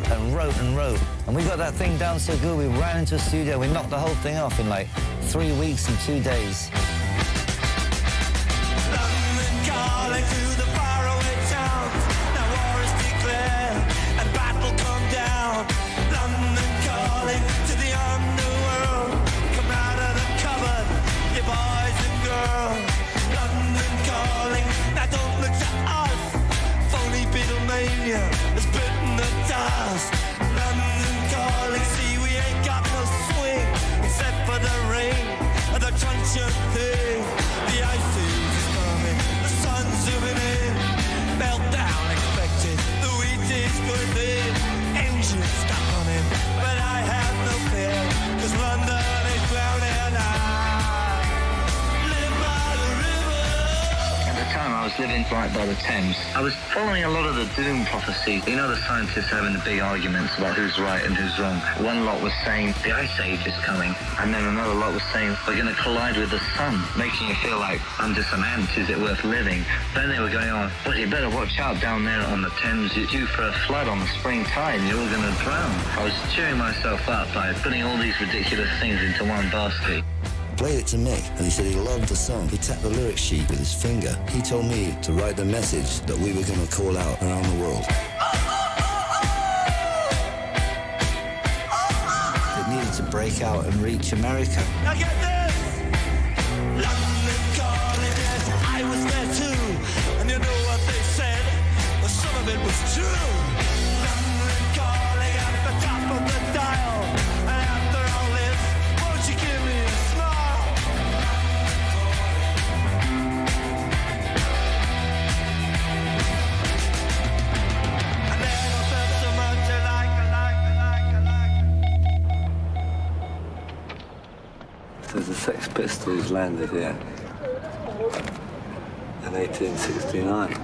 and wrote and wrote. And we got that thing down so good, we ran into a studio, we knocked the whole thing off in like 3 weeks and 2 days. Calling to the faraway towns. Now war is declared and battle come down. London calling to the underworld. Come out of the cupboard, you boys and girls. London calling, now don't look to us. Phony Beatlemania has bitten the dust. London calling, see we ain't got no swing except for the rain and the truncheon thing. The ice is coming, the sun's zooming in. Meltdown expected, the wheat is good in. Engine stuck on him, but I have no fear, 'cause London is drowning. I live by the river. At the time, I was living right by the Thames. I was following a lot of the doom prophecies. You know, the scientists having the big arguments about who's right and who's wrong. One lot was saying the ice age is coming, and then another lot was saying we're going to collide with the sun, making you feel like I'm just an ant. Is it worth living? Then they were going on, but you better watch out down there on the Thames. You're due for a flood on the spring tide. You're all going to drown. I was cheering myself up by putting all these ridiculous things into one basket. Played it to Mick, and he said he loved the song. He tapped the lyric sheet with his finger. He told me to write the message that we were going to call out around the world. It needed to break out and reach America. Now get this! London calling, yes, I was there too. And you know what they said? Well, some of it was true. London calling at the top after the Sex Pistols landed here in 1869.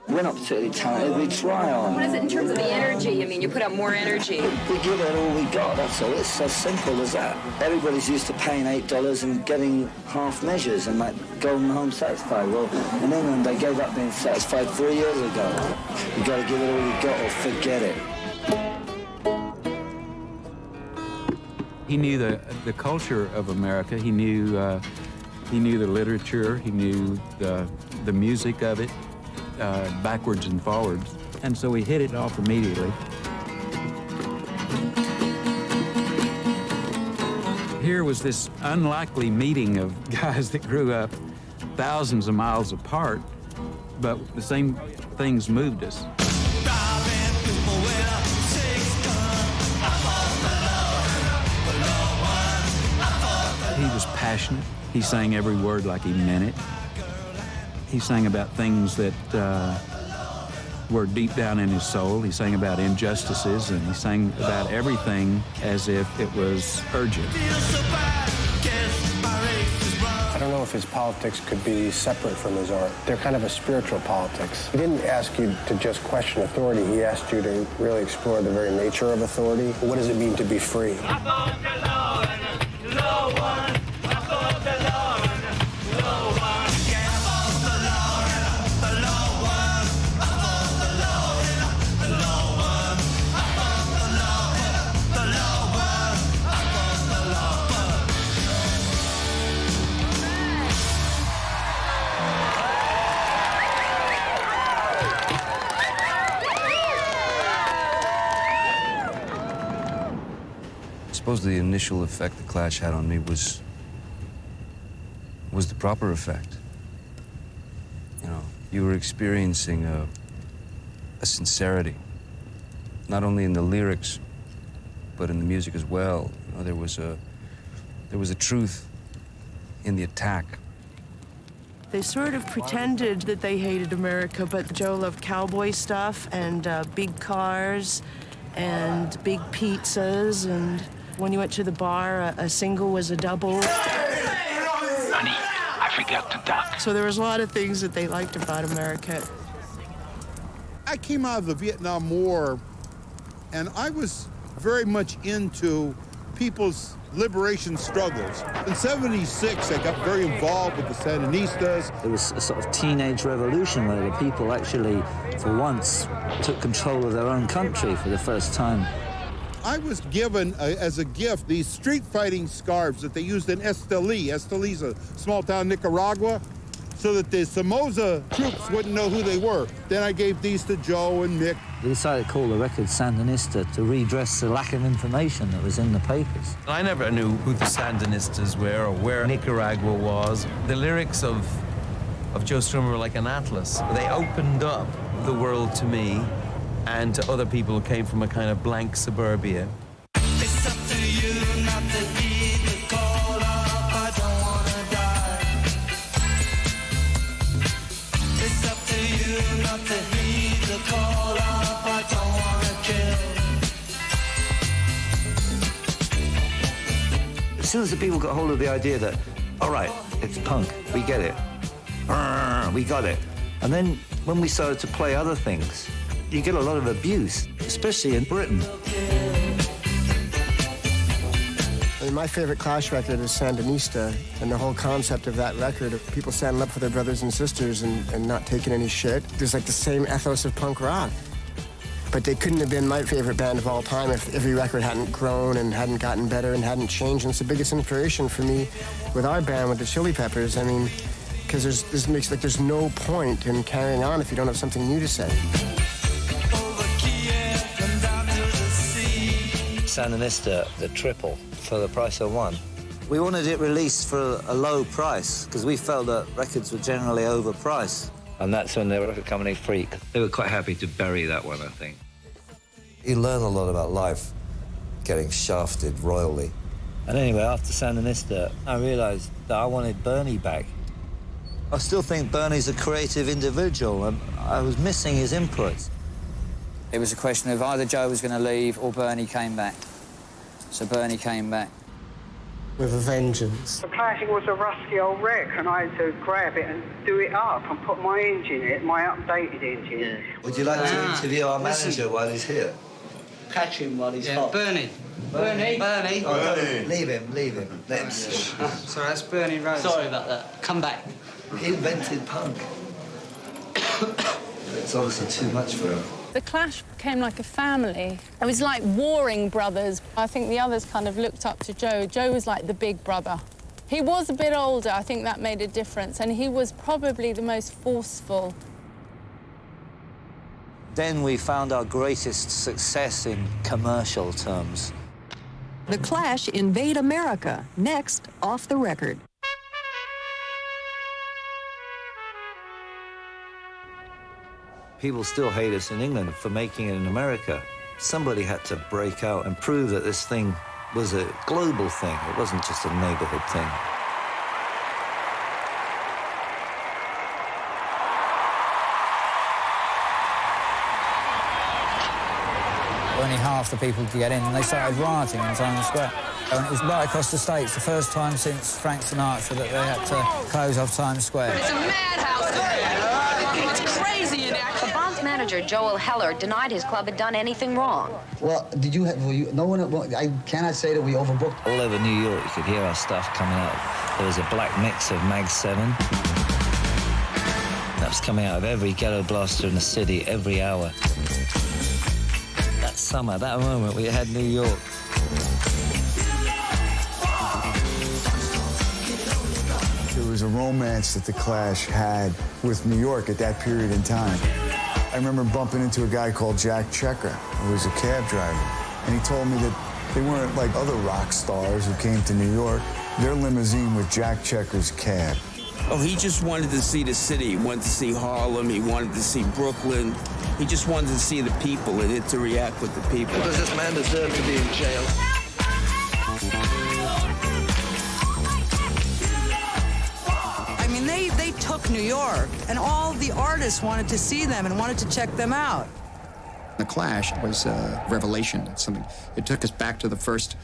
We're not particularly talented, we try on. What is it in terms of the energy? I mean, you put out more energy. We give it all we got, that's all. It's as simple as that. Everybody's used to paying $8 and getting half measures and like going home satisfied. Well, in England, they gave up being satisfied 3 years ago. You gotta give it all you got or forget it. He knew the culture of America. He knew the literature. He knew the music of it, backwards and forwards. And so we hit it off immediately. Here was this unlikely meeting of guys that grew up thousands of miles apart, but the same things moved us. He was passionate. He sang every word like he meant it. He sang about things that were deep down in his soul. He sang about injustices, and he sang about everything as if it was urgent. I don't know if his politics could be separate from his art. They're kind of a spiritual politics. He didn't ask you to just question authority. He asked you to really explore the very nature of authority. What does it mean to be free? I suppose the initial effect the Clash had on me was the proper effect. You know, you were experiencing a sincerity, not only in the lyrics, but in the music as well. You know, there was a truth in the attack. They sort of pretended that they hated America, but Joe loved cowboy stuff and big cars and big pizzas, and when you went to the bar, a single was a double. Honey, I forgot to duck. So there was a lot of things that they liked about America. I came out of the Vietnam War, and I was very much into people's liberation struggles. In '76, I got very involved with the Sandinistas. There was a sort of teenage revolution where the people actually, for once, took control of their own country for the first time. I was given, as a gift, these street fighting scarves that they used in Esteli. Esteli's a small town in Nicaragua, so that the Somoza troops wouldn't know who they were. Then I gave these to Joe and Mick. We decided to call the record Sandinista to redress the lack of information that was in the papers. I never knew who the Sandinistas were or where Nicaragua was. The lyrics of Joe Strummer were like an atlas. They opened up the world to me and to other people who came from a kind of blank suburbia. It's up to you not to heed the call of I don't wanna die. It's up to you not to heed the call of I don't wanna kill. As soon as the people got hold of the idea that, all right, it's punk, we get it, we got it. And then when we started to play other things, you get a lot of abuse, especially in Britain. I mean, my favorite Clash record is Sandinista, and the whole concept of that record of people standing up for their brothers and sisters and not taking any shit. There's like the same ethos of punk rock. But they couldn't have been my favorite band of all time if every record hadn't grown and hadn't gotten better and hadn't changed. And it's the biggest inspiration for me with our band, with the Chili Peppers. I mean, because there's no point in carrying on if you don't have something new to say. Sandinista, the triple, for the price of one. We wanted it released for a low price, because we felt that records were generally overpriced. And that's when the record company Freak, they were quite happy to bury that one, I think. You learn a lot about life, getting shafted royally. And anyway, after Sandinista, I realised that I wanted Bernie back. I still think Bernie's a creative individual, and I was missing his inputs. It was a question of either Joe was going to leave or Bernie came back. So Bernie came back. with a vengeance. The Clash was a rusty old wreck, and I had to grab it and do it up and put my engine in it, my updated engine. Yeah. Would you like to interview our manager while he's here? Catch him while he's hot. Bernie. Bernie. Bernie. Oh, no, leave him. Let him sit. Sorry, that's Bernie Rose. Sorry about that. Come back. He invented punk. It's obviously too much for him. The Clash became like a family. It was like warring brothers. I think the others kind of looked up to Joe. Joe was like the big brother. He was a bit older, I think that made a difference, and he was probably the most forceful. Then we found our greatest success in commercial terms. The Clash invade America. Next, Off the Record. People still hate us in England for making it in America. Somebody had to break out and prove that this thing was a global thing. It wasn't just a neighborhood thing. Only half the people could get in, and they started rioting in Times Square. And it was right across the States, the first time since Frank Sinatra that they had to close off Times Square. It's a madhouse in there. It's crazy in there. The Bond's manager, Joel Heller, denied his club had done anything wrong. Well, did you have... no one... I cannot say that we overbooked. All over New York, you could hear our stuff coming out. There was a black mix of Mag 7. That was coming out of every ghetto blaster in the city every hour. That summer, that moment, we had New York. There was a romance that the Clash had with New York at that period in time. I remember bumping into a guy called Jack Checker, who was a cab driver, and he told me that they weren't like other rock stars who came to New York. Their limousine was Jack Checker's cab. Oh, he just wanted to see the city. He wanted to see Harlem. He wanted to see Brooklyn. He just wanted to see the people and interact with the people. Does this man deserve to be in jail? I mean, they took New York, and all the artists wanted to see them and wanted to check them out. The Clash was a revelation. It's something. It took us back to the first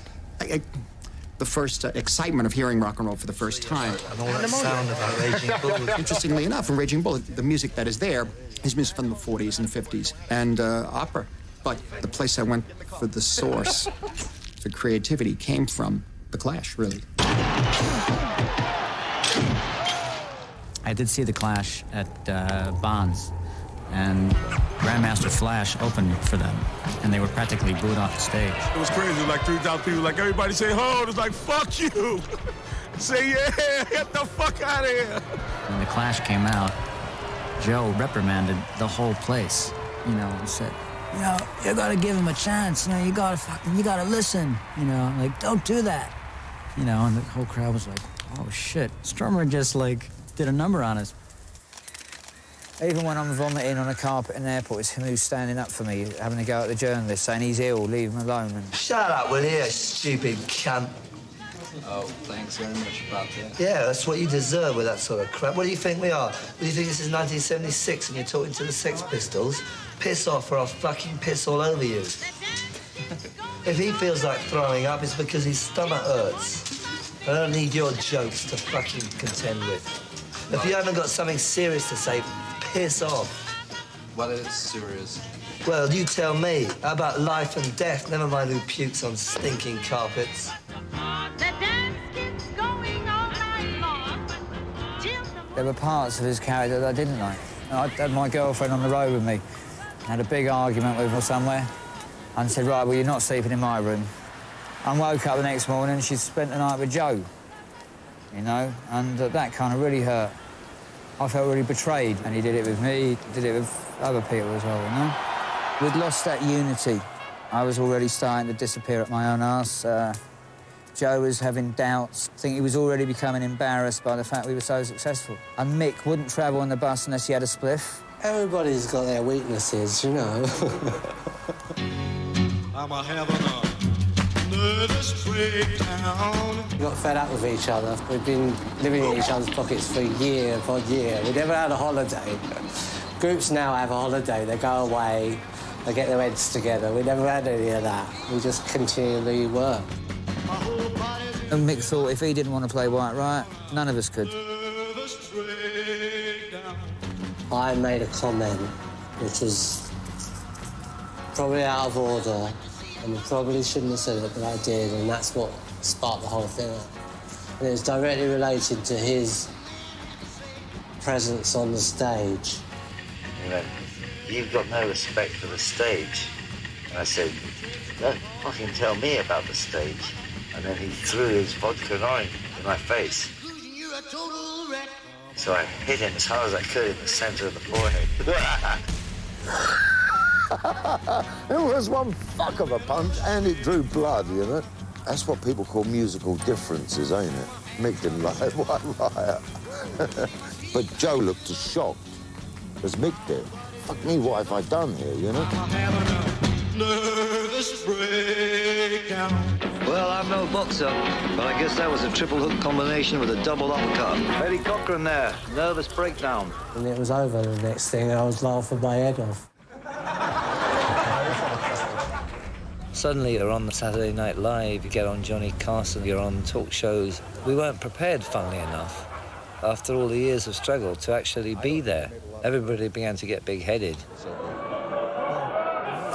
excitement of hearing rock and roll for the first time. And all that sound about Raging Bull. Interestingly enough, in Raging Bull, the music that is there is music from the 40s and 50s and opera. But the place I went for the source for creativity came from the Clash, really. I did see the Clash at Bonds, and Grandmaster Flash opened for them, and they were practically booed off the stage. It was crazy, like 3,000 people, like everybody say, hold, it's like, fuck you. Say, yeah, get the fuck out of here. When the Clash came out, Joe reprimanded the whole place, and said, you gotta give him a chance, you gotta listen, like, don't do that. And the whole crowd was like, oh shit, Strummer just did a number on us. Even when I'm vomiting on a carpet in an airport, it's him who's standing up for me, having to go at the journalist, saying he's ill, leave him alone. Shut up, will you, stupid cunt. Oh, thanks very much about that. Yeah, that's what you deserve with that sort of crap. What do you think we are? Do you think this is 1976 and you're talking to the Sex Pistols? Piss off or I'll fucking piss all over you. If he feels like throwing up, it's because his stomach hurts. I don't need your jokes to fucking contend with. If you haven't got something serious to say, piss off. Well, it's serious. Well, you tell me. How about life and death? Never mind who pukes on stinking carpets. There were parts of his character that I didn't like. I had my girlfriend on the road with me. I had a big argument with her somewhere and said, right, well, you're not sleeping in my room. I woke up the next morning and she'd spent the night with Joe, and that kind of really hurt. I felt really betrayed, and he did it with me, he did it with other people as well, We'd lost that unity. I was already starting to disappear at my own arse. Joe was having doubts. I think he was already becoming embarrassed by the fact we were so successful. And Mick wouldn't travel on the bus unless he had a spliff. Everybody's got their weaknesses, I'm a having a nervous breakdown. We got fed up with each other. We've been living in each other's pockets for year upon year. We never had a holiday. Groups now have a holiday. They go away, they get their heads together. We never had any of that. We just continually work. My whole body's And Mick thought if he didn't want to play White Riot, none of us could. I made a comment which was probably out of order, and I probably shouldn't have said it, but I did, and that's what sparked the whole thing up. And it was directly related to his presence on the stage. He went, "You've got no respect for the stage." And I said, "Don't fucking tell me about the stage." And then he threw his vodka and orange in my face. So I hit him as hard as I could in the center of the forehead. It was one fuck of a punch, and it drew blood, you know? That's what people call musical differences, ain't it? Mick didn't like White Riot. But Joe looked as shocked as Mick did. Fuck me, what have I done here, you know? Nervous breakdown. Well, I'm no boxer, but I guess that was a triple hook combination with a double uppercut. Eddie Cochran there, nervous breakdown. And it was over the next thing, and I was laughing my head off. Suddenly you're on the Saturday Night Live, you get on Johnny Carson, you're on talk shows. We weren't prepared, funnily enough, after all the years of struggle, to actually be there. Everybody began to get big-headed.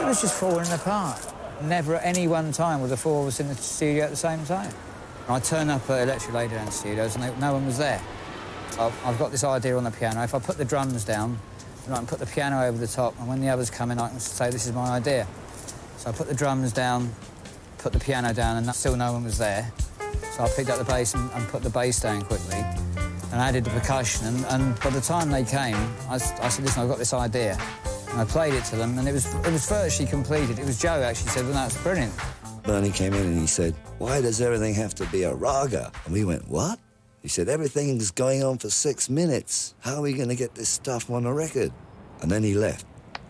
It was just falling apart. Never at any one time were the four of us in the studio at the same time. I turned up at Electric Ladyland Studios and no one was there. I've got this idea on the piano. If I put the drums down, I can put the piano over the top, and when the others come in, I can say, this is my idea. So I put the drums down, put the piano down, and still no one was there. So I picked up the bass and put the bass down quickly and added the percussion. And by the time they came, I said, listen, I've got this idea. And I played it to them, and it was virtually completed. It was Joe actually said, well, that's brilliant. Bernie came in and he said, "Why does everything have to be a raga?" And we went, "What?" He said, "Everything's going on for 6 minutes. How are we going to get this stuff on a record?" And then he left,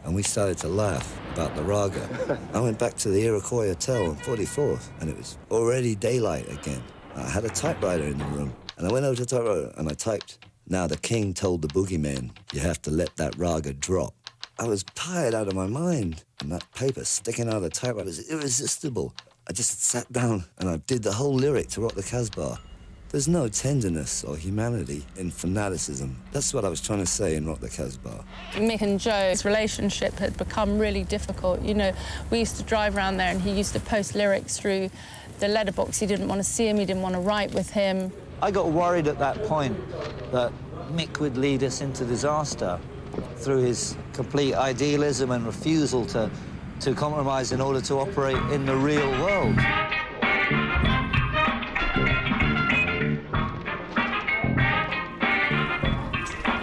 and we started to laugh about the raga. I went back to the Iroquois Hotel on 44th, and it was already daylight again. I had a typewriter in the room, and I went over to the typewriter and I typed, "Now the king told the boogeyman, you have to let that raga drop." I was tired out of my mind, and that paper sticking out of the typewriter was irresistible. I just sat down and I did the whole lyric to Rock the Casbah. There's no tenderness or humanity in fanaticism. That's what I was trying to say in Rock the Casbah. Mick and Joe's relationship had become really difficult. You know, we used to drive around there and he used to post lyrics through the letterbox. He didn't want to see him, he didn't want to write with him. I got worried at that point that Mick would lead us into disaster through his complete idealism and refusal to compromise in order to operate in the real world.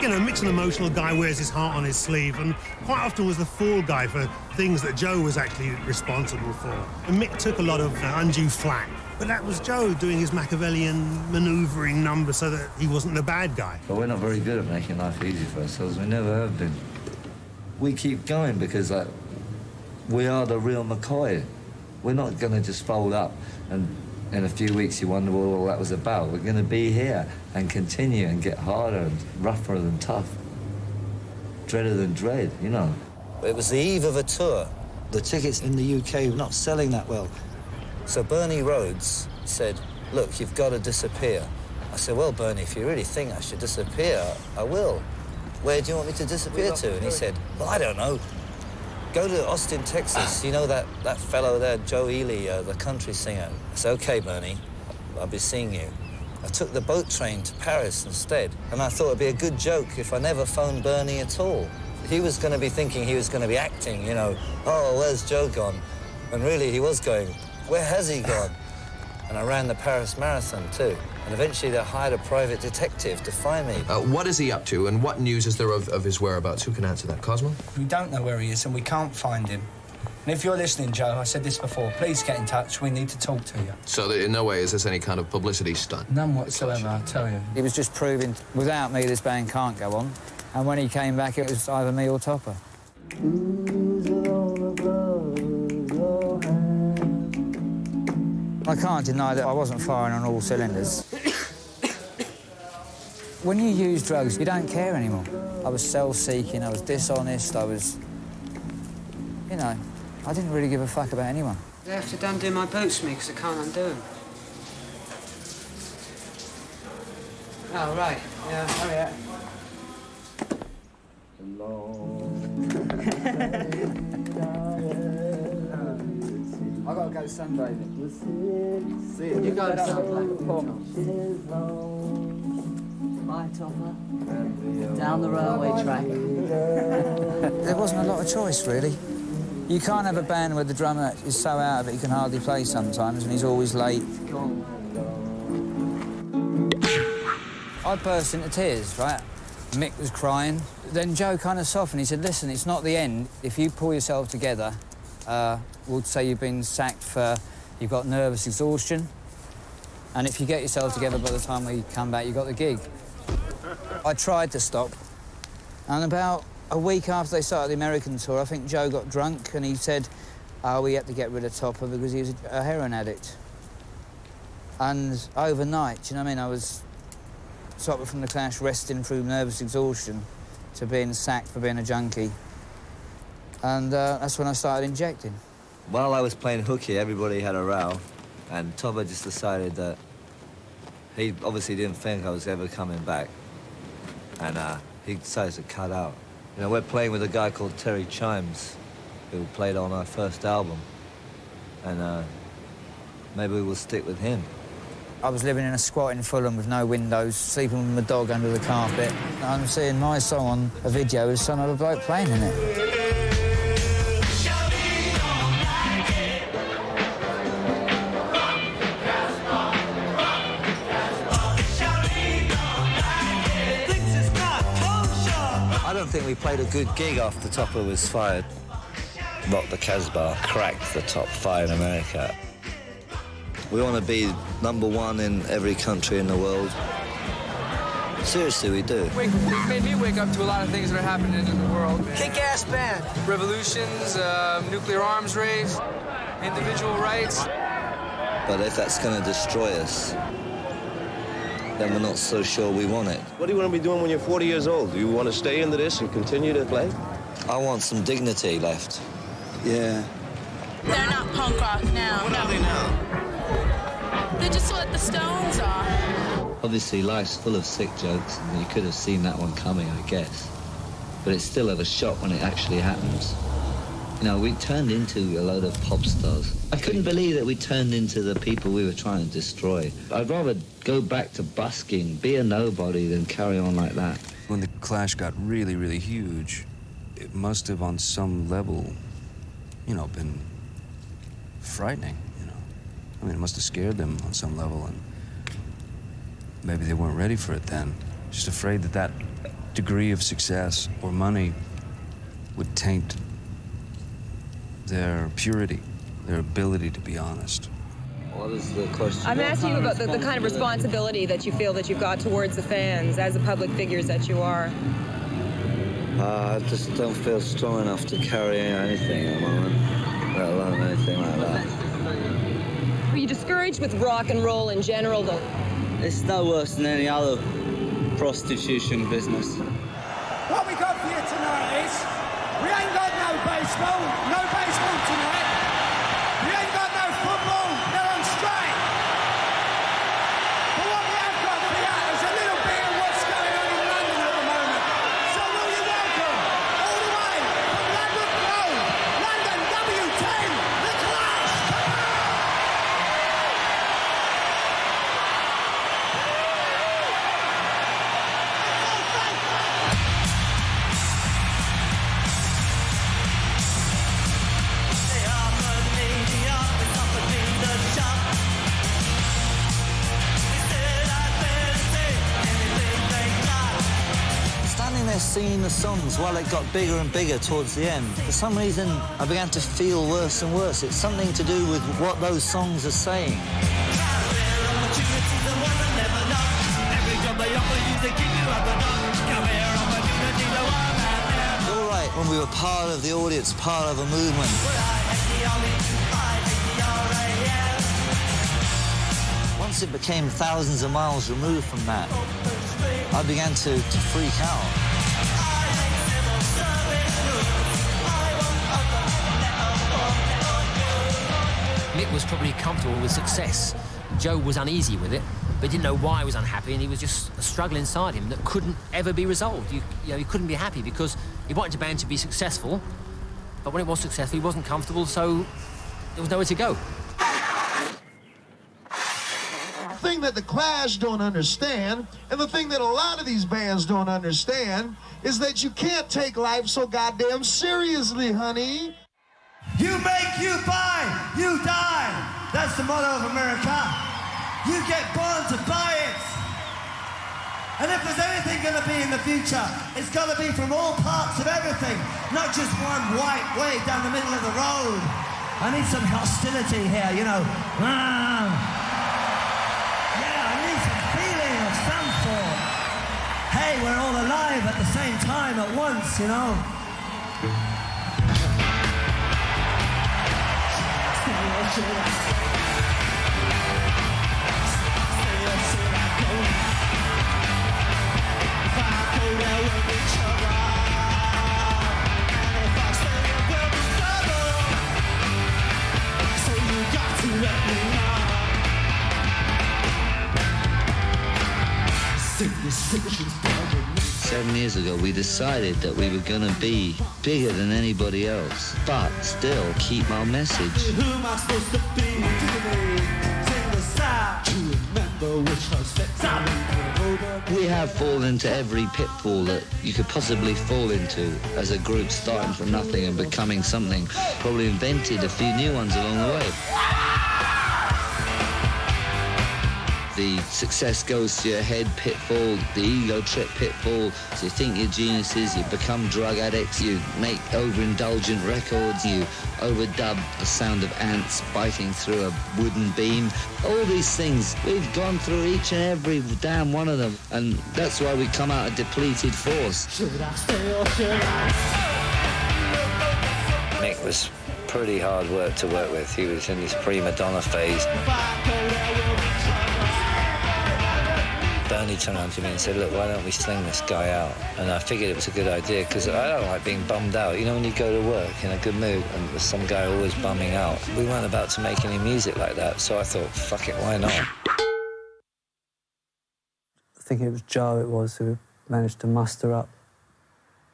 You know, Mick's an emotional guy, wears his heart on his sleeve, and quite often was the fall guy for things that Joe was actually responsible for. And Mick took a lot of undue flack. But that was Joe doing his Machiavellian manoeuvring number so that he wasn't the bad guy. But we're not very good at making life easy for ourselves. We never have been. We keep going because, like, we are the real McCoy. We're not going to just fold up and in a few weeks you wonder what all that was about. We're going to be here and continue and get harder and rougher than tough. Dreader than dread, you know. It was the eve of a tour. The tickets in the UK were not selling that well. So Bernie Rhodes said, "Look, you've got to disappear." I said, "Well, Bernie, if you really think I should disappear, I will. Where do you want me to disappear to?" And he said, "Well, I don't know. Go to Austin, Texas. You know that fellow there, Joe Ely, the country singer." I said, "OK, Bernie, I'll be seeing you." I took the boat train to Paris instead, and I thought it'd be a good joke if I never phoned Bernie at all. He was going to be thinking he was going to be acting, you know, "Oh, where's Joe gone?" And really, he was going, "Where has he gone?" And I ran the Paris Marathon, too. And eventually they hired a private detective to find me. What is he up to, and what news is there of his whereabouts? Who can answer that? Cosmo? We don't know where he is, and we can't find him. And if you're listening, Joe, I said this before, please get in touch. We need to talk to you. So in no way is this any kind of publicity stunt? None whatsoever, I tell you. He was just proving, without me, this band can't go on. And when he came back, it was either me or Topper. I can't deny that I wasn't firing on all cylinders. When you use drugs, you don't care anymore. I was self-seeking, I was dishonest, I was... You know, I didn't really give a fuck about anyone. They have to undo my boots for me because I can't undo them. Oh, right. Yeah, oh, yeah. I gotta go sunbathing. You go sunbathing. Bye, Topper. Down the railway track. There wasn't a lot of choice, really. You can't have a band where the drummer is so out of it he can hardly play sometimes, and he's always late. I burst into tears, right? Mick was crying. Then Joe kind of softened. He said, listen, it's not the end. If you pull yourself together, we'll say you've been sacked for... You've got nervous exhaustion. And if you get yourself together by the time we come back, you got the gig. I tried to stop. And about a week after they started the American tour, I think Joe got drunk and he said, we had to get rid of Topper because he was a heroin addict. And overnight, do you know what I mean? I was Topper from the Clash resting through nervous exhaustion to being sacked for being a junkie. And that's when I started injecting. While I was playing hooky, everybody had a row, and Topper just decided that he obviously didn't think I was ever coming back, and he decided to cut out. You know, we're playing with a guy called Terry Chimes, who played on our first album, and maybe we'll stick with him. I was living in a squat in Fulham with no windows, sleeping with my dog under the carpet. I'm seeing my song on a video with some other bloke playing in it. I don't think we played a good gig after Topper was fired. Rock the Casbah cracked the top 5 in America. We want to be #1 in every country in the world. Seriously, we do. It made me wake up to a lot of things that are happening in the world. Kick-ass band. Revolutions, nuclear arms race, individual rights. But if that's going to destroy us, then we're not so sure we want it. What do you want to be doing when you're 40 years old? Do you want to stay into this and continue to play? I want some dignity left. Yeah. They're not punk rock now. What are they now? They're just what the Stones are. Obviously, life's full of sick jokes, and you could have seen that one coming, I guess. But it's still of a shock when it actually happens. You know, we turned into a load of pop stars. I couldn't believe that we turned into the people we were trying to destroy. I'd rather go back to busking, be a nobody, than carry on like that. When the Clash got really, really huge, it must have, on some level, you know, been frightening, you know. I mean, it must have scared them on some level, and maybe they weren't ready for it then. Just afraid that that degree of success or money would taint their purity, their ability to be honest. What is the question? I'm asking you about the kind of responsibility that you feel that you've got towards the fans as the public figures that you are. I just don't feel strong enough to carry anything at the moment, let alone anything like that. Are you discouraged with rock and roll in general, though? It's no worse than any other prostitution business. What we got for you tonight is, we ain't got no baseball tonight. We ain't got no football, they're on strike. But what we have got for you is a little bit of what's going on in London at the moment. So will you welcome, all the way from Ladbroke Road, London, W10, The Clash. Standing there singing the songs while it got bigger and bigger towards the end, for some reason I began to feel worse and worse. It's something to do with what those songs are saying. All right, when we were part of the audience, part of a movement. Once it became thousands of miles removed from that, I began to freak out. Mick was probably comfortable with success, Joe was uneasy with it, but didn't know why he was unhappy, and he was just a struggle inside him that couldn't ever be resolved. You know, he couldn't be happy because he wanted the band to be successful, but when it was successful, he wasn't comfortable, so there was nowhere to go. The thing that the Clash don't understand, and the thing that a lot of these bands don't understand, is that you can't take life so goddamn seriously, honey. You make, you buy, you die. That's the motto of America. You get born to buy it. And if there's anything going to be in the future, it's got to be from all parts of everything, not just one white way down the middle of the road. I need some hostility here, you know. Yeah, I need some feeling of some sort. Hey, we're all alive at the same time at once, you know. Seven years ago, we decided that we were going to be bigger than anybody else, but still keep our message. Who am I supposed to be? Sing the side to remember which husband We have fallen into every pitfall that you could possibly fall into as a group, starting from nothing and becoming something. Probably invented a few new ones along the way. The success goes to your head pitfall, the ego trip pitfall. So you think you're geniuses, you become drug addicts, you make overindulgent records, you overdub the sound of ants biting through a wooden beam. All these things, we've gone through each and every damn one of them. And that's why we come out a depleted force. Should I stay or should I? Mick was pretty hard work to work with. He was in his prima donna phase. Bernie turned around to me and said, look, why don't we sling this guy out? And I figured it was a good idea because I don't like being bummed out. You know, when you go to work in a good mood and there's some guy always bumming out. We weren't about to make any music like that, so I thought, fuck it, why not? I think it was Joe who managed to muster up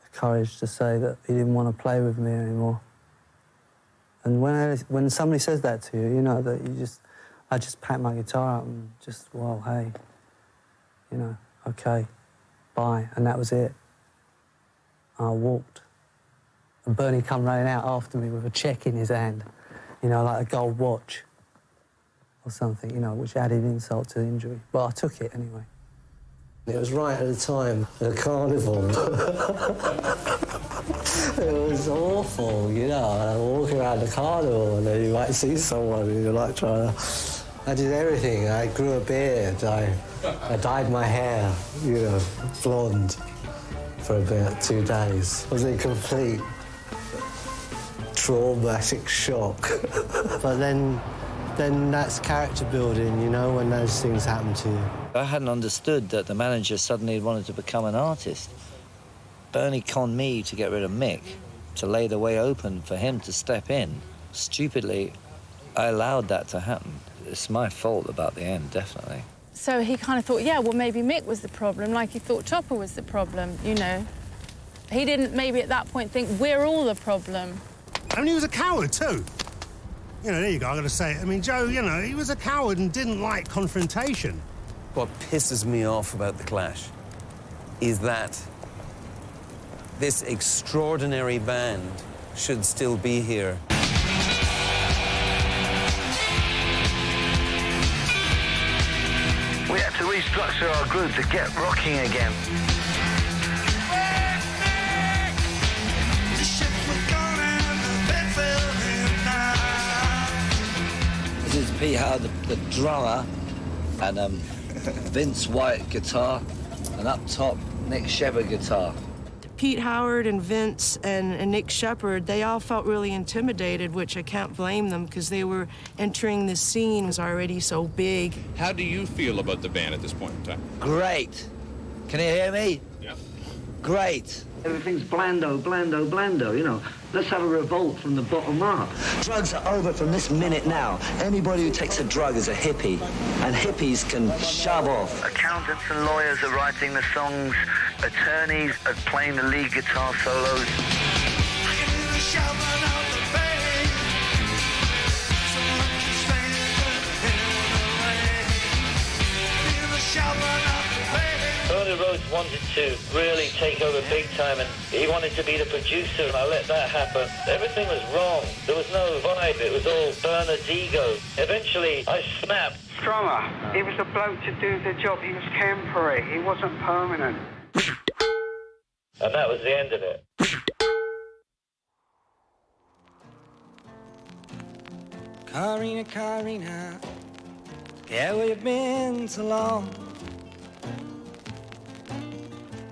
the courage to say that he didn't want to play with me anymore. And when somebody says that to you, you know that I just packed my guitar up and just, well, hey, you know, okay, bye, and that was it. And I walked. And Bernie come running out after me with a check in his hand, you know, like a gold watch or something, you know, which added insult to the injury. But I took it anyway. It was right at the time of the carnival. It was awful, you know. I walking around the carnival and then you might see someone and you're like trying to... I did everything. I grew a beard. I dyed my hair, you know, blonde for about 2 days. I was in complete traumatic shock. But then that's character building, you know, when those things happen to you. I hadn't understood that the manager suddenly wanted to become an artist. Bernie conned me to get rid of Mick, to lay the way open for him to step in. Stupidly, I allowed that to happen. It's my fault about the end, definitely. So he kind of thought, yeah, well, maybe Mick was the problem, like he thought Chopper was the problem, you know. He didn't maybe at that point think we're all the problem. I mean, he was a coward, too. You know, there you go, I got to say it. I mean, Joe, you know, he was a coward and didn't like confrontation. What pisses me off about The Clash is that this extraordinary band should still be here. We had to restructure our group to get rocking again. This is Pete Howard, the drummer, and Vince White guitar, and up top, Nick Sheppard guitar. Pete Howard and Vince and Nick Sheppard, they all felt really intimidated, which I can't blame them because they were entering the scene was already so big. How do you feel about the band at this point in time? Great. Can you hear me? Yeah. great. Everything's blando, blando, blando, you know. Let's have a revolt from the bottom up. Drugs are over from this minute now. Anybody who takes a drug is a hippie, and hippies can shove off. Accountants and lawyers are writing the songs. Attorneys are playing the lead guitar solos. Tony Rhodes wanted to really take over big time, and he wanted to be the producer, and I let that happen. Everything was wrong. There was no vibe. It was all Bernard's ego. Eventually, I snapped. Strummer, he was a bloke to do the job. He was temporary. He wasn't permanent. And that was the end of it. Karina, Karina, yeah, where you been so long?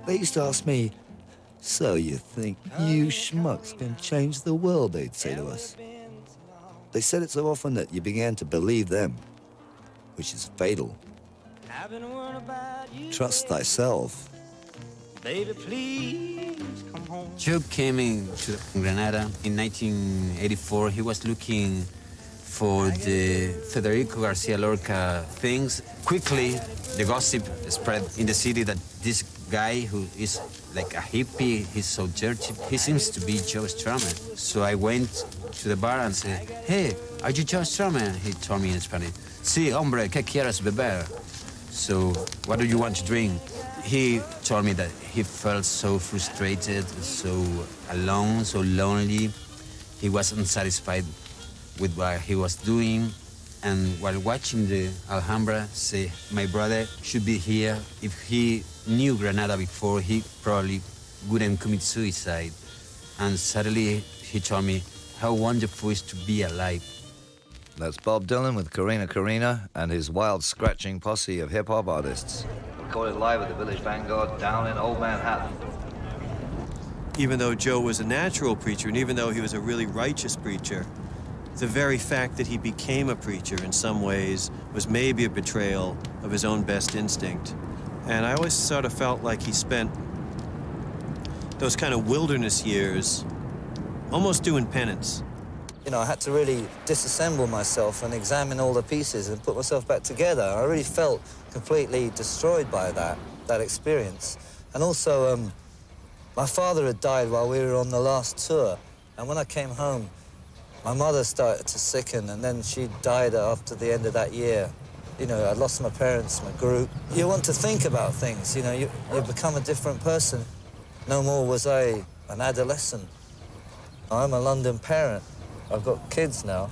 They used to ask me, so you think you schmucks can change the world, they'd say to us. They said it so often that you began to believe them, which is fatal. Trust thyself. Baby, please come home. Joe came into Granada in 1984. He was looking for the Federico Garcia Lorca things. Quickly, the gossip spread in the city that this guy who is like a hippie, he's so dirty, he seems to be Joe Strummer. So I went to the bar and said, hey, are you Joe Strummer? He told me in Spanish, sí, hombre, ¿qué quieres beber? So, what do you want to drink? He told me that he felt so frustrated, so alone, so lonely. He was unsatisfied with what he was doing. And while watching the Alhambra, say, my brother should be here. If he knew Granada before, he probably wouldn't commit suicide. And suddenly he told me how wonderful it is to be alive. That's Bob Dylan with Karina Karina and his wild scratching posse of hip-hop artists. Recorded live at the Village Vanguard down in Old Manhattan. Even though Joe was a natural preacher, and even though he was a really righteous preacher, the very fact that he became a preacher in some ways was maybe a betrayal of his own best instinct. And I always sort of felt like he spent those kind of wilderness years almost doing penance. You know, I had to really disassemble myself and examine all the pieces and put myself back together. I really felt completely destroyed by that experience. And also, my father had died while we were on the last tour. And when I came home, my mother started to sicken, and then she died after the end of that year. You know, I lost my parents, my group. You want to think about things, you know, you become a different person. No more was I an adolescent. I'm a London parent. I've got kids now.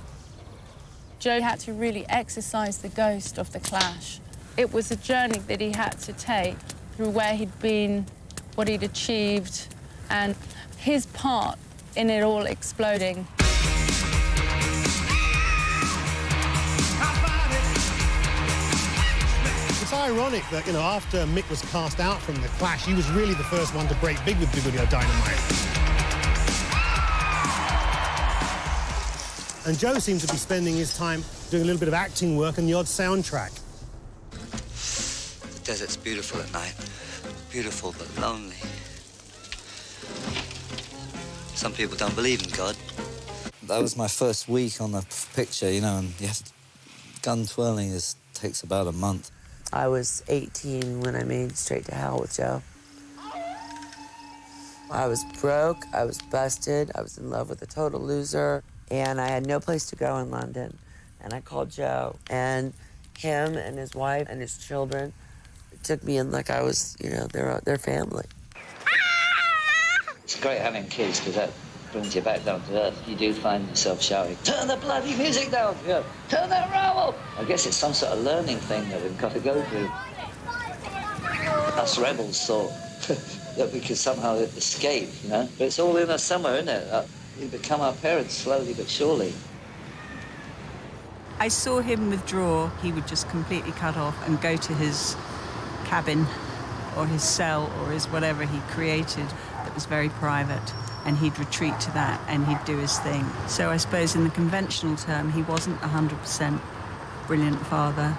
Joe had to really exercise the ghost of the Clash. It was a journey that he had to take through where he'd been, what he'd achieved, and his part in it all exploding. It's ironic that, you know, after Mick was cast out from the Clash, he was really the first one to break big with Boogaloo Dynamite. And Joe seemed to be spending his time doing a little bit of acting work and the odd soundtrack. The desert's beautiful at night. Beautiful but lonely. Some people don't believe in God. That was my first week on the picture, you know, and you have to, gun twirling takes about a month. I was 18 when I made Straight to Hell with Joe. I was broke, I was busted, I was in love with a total loser, and I had no place to go in London. And I called Joe, and him and his wife and his children took me in like I was, you know, their family. It's great having kids, because that brings you back down to earth. You do find yourself shouting, turn the bloody music down, you know, turn that rabble. I guess it's some sort of learning thing that we've got to go through. Us rebels thought that we could somehow escape, you know, but it's all in us somewhere, isn't it? We become our parents slowly but surely. I saw him withdraw. He would just completely cut off and go to his cabin or his cell or his whatever he created that was very private, and he'd retreat to that and he'd do his thing. So I suppose in the conventional term, he wasn't 100% brilliant father.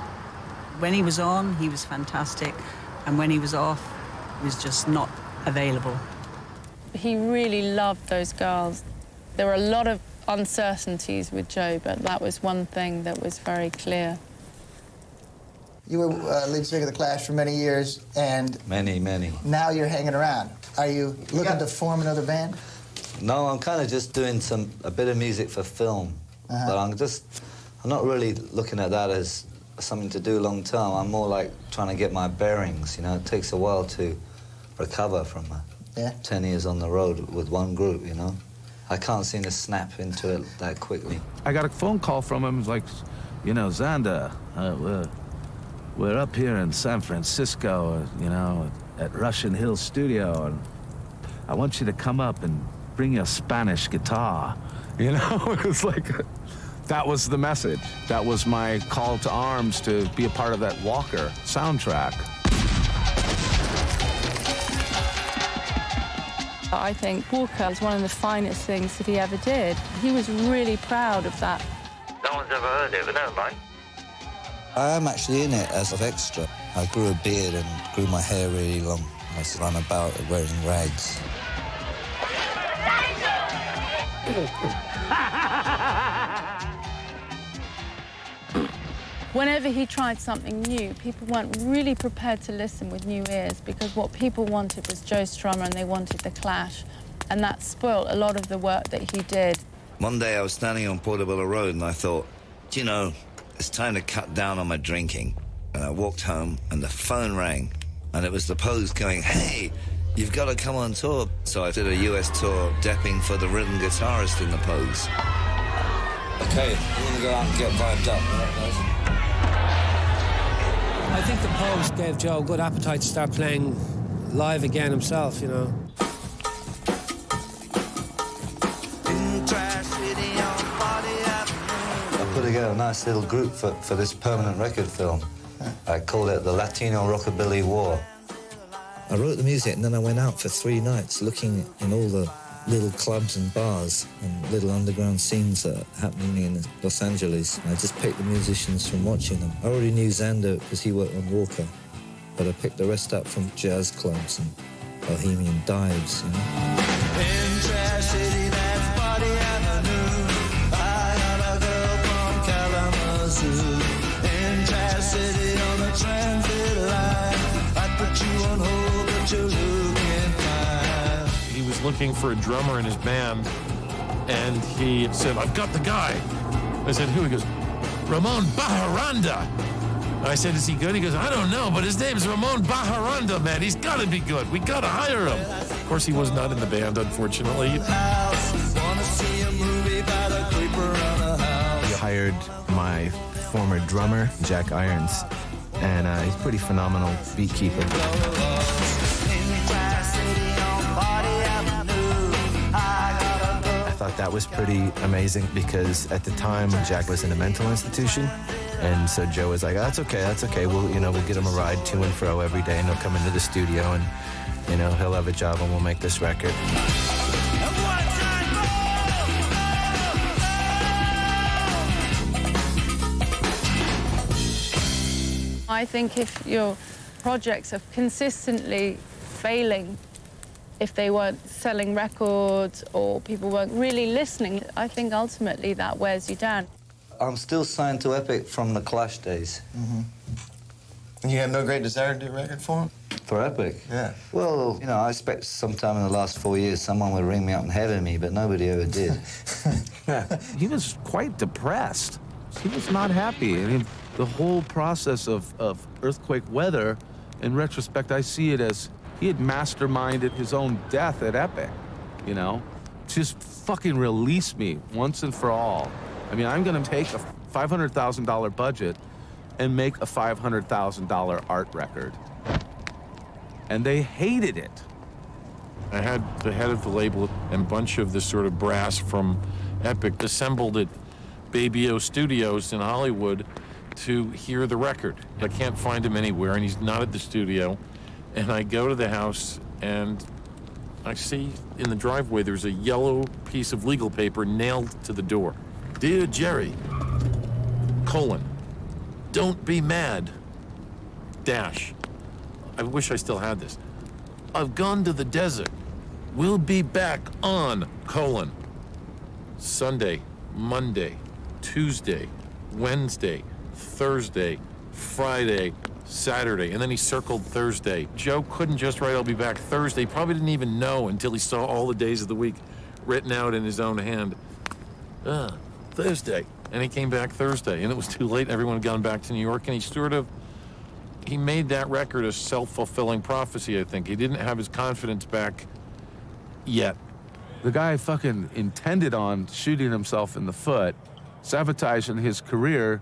When he was on, he was fantastic, and when he was off, he was just not available. He really loved those girls. There were a lot of uncertainties with Joe, but that was one thing that was very clear. You were lead singer of The Clash for many years, and... Many. Now you're hanging around. Are you looking to form another band? No, I'm kind of just doing a bit of music for film. But I'm not really looking at that as something to do long term. I'm more like trying to get my bearings, you know. It takes a while to recover from 10 years on the road with one group, you know. I can't seem to snap into it that quickly. I got a phone call from him, like, you know, Xander, we're up here in San Francisco, you know, at Russian Hill Studio, and I want you to come up and bring your Spanish guitar. You know, it was like, that was the message. That was my call to arms to be a part of that Walker soundtrack. I think Walker is one of the finest things that he ever did. He was really proud of that. No one's ever heard it, but don't mind. I am actually in it as an extra. I grew a beard and grew my hair really long. I ran about wearing rags. Whenever he tried something new, people weren't really prepared to listen with new ears because what people wanted was Joe Strummer and they wanted The Clash. And that spoilt a lot of the work that he did. One day I was standing on Portobello Road and I thought, you know, it's time to cut down on my drinking. And I walked home and the phone rang and it was the Pose going, hey, you've got to come on tour. So I did a US tour depping for the rhythm guitarist in the Pose. Okay, we're going to go out and get vibed up. Right, guys? I think the Pose gave Joe a good appetite to start playing live again himself, you know. I put together a nice little group for this permanent record film. I called it the Latino Rockabilly War. I wrote the music and then I went out for 3 nights looking in all the little clubs and bars and little underground scenes that are happening in Los Angeles. I just picked the musicians from watching them. I already knew Xander because he worked on Walker, but I picked the rest up from jazz clubs and bohemian dives, you know. In Trash City, that's Party Avenue. I got a girl from Kalamazoo. In Trash City on the transit line. I put you on hold, but you're looking fine. He was looking for a drummer in his band, and he said, I've got the guy. I said, who? He goes, Ramon Bajaranda. I said, is he good? He goes, I don't know, but his name's Ramon Bajaranda, man. He's got to be good. We got to hire him. Of course, he was not in the band, unfortunately. He hired my former drummer, Jack Irons, and he's a pretty phenomenal beat keeper. I thought that was pretty amazing because at the time, Jack was in a mental institution. And so Joe was like, that's okay. We'll get him a ride to and fro every day and he'll come into the studio and, you know, he'll have a job and we'll make this record. I think if your projects are consistently failing, if they weren't selling records or people weren't really listening, I think ultimately that wears you down. I'm still signed to Epic from the Clash days. Mm-hmm. And you have no great desire to do a record for them? For Epic? Yeah. Well, you know, I expect sometime in the last 4 years someone would ring me up and head me, but nobody ever did. He was quite depressed. He was not happy. I mean, the whole process of Earthquake Weather, in retrospect, I see it as he had masterminded his own death at Epic, you know? Just fucking release me once and for all. I mean, I'm gonna take a $500,000 budget and make a $500,000 art record. And they hated it. I had the head of the label and a bunch of the sort of brass from Epic assembled at Baby O Studios in Hollywood to hear the record. I can't find him anywhere, and he's not at the studio. And I go to the house, and I see in the driveway there's a yellow piece of legal paper nailed to the door. Dear Jerry, : don't be mad, dash. I wish I still had this. I've gone to the desert. We'll be back on, Sunday, Monday, Tuesday, Wednesday, Thursday, Friday, Saturday, and then he circled Thursday. Joe couldn't just write, I'll be back Thursday. Probably didn't even know until he saw all the days of the week written out in his own hand. Thursday. And he came back Thursday, and it was too late. Everyone had gone back to New York, and he made that record a self-fulfilling prophecy, I think. He didn't have his confidence back yet. The guy fucking intended on shooting himself in the foot, sabotaging his career,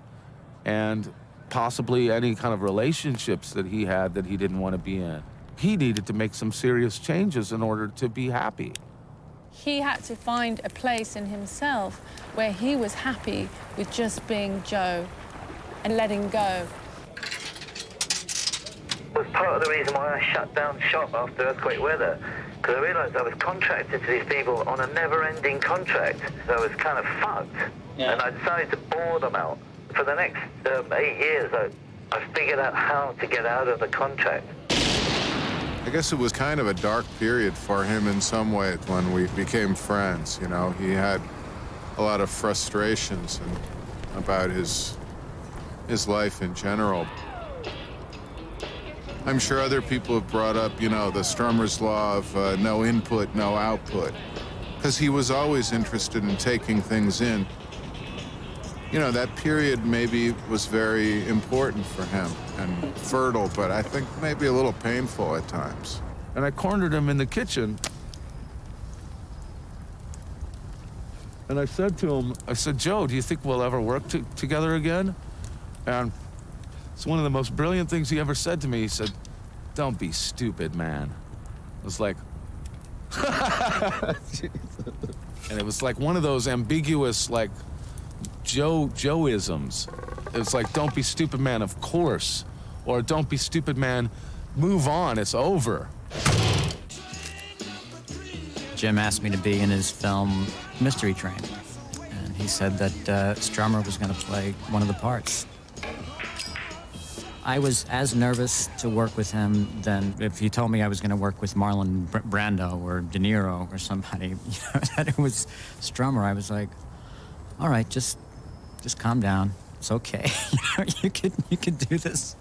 and possibly any kind of relationships that he had that he didn't want to be in. He needed to make some serious changes in order to be happy. He had to find a place in himself where he was happy with just being Joe and letting go. It was part of the reason why I shut down shop after earthquake weather, because I realised I was contracted to these people on a never-ending contract. So I was kind of fucked, and I decided to bore them out. For the next 8 years, I figured out how to get out of the contract. I guess it was kind of a dark period for him in some ways when we became friends. You know, he had a lot of frustrations about his life in general. I'm sure other people have brought up, you know, the Strummer's law of no input, no output, because he was always interested in taking things in. You know, that period maybe was very important for him and fertile, but I think maybe a little painful at times. And I cornered him in the kitchen. And I said to him, Joe, do you think we'll ever work together again? And it's one of the most brilliant things he ever said to me. He said, don't be stupid, man. I was like, and it was like one of those ambiguous, like, Joe-isms. It's like, don't be stupid, man, of course. Or don't be stupid, man, move on, it's over. Jim asked me to be in his film Mystery Train. And he said that Strummer was going to play one of the parts. I was as nervous to work with him than if you told me I was going to work with Marlon Brando or De Niro or somebody, you know, that it was Strummer. I was like, all right, just calm down. It's okay. You could do this.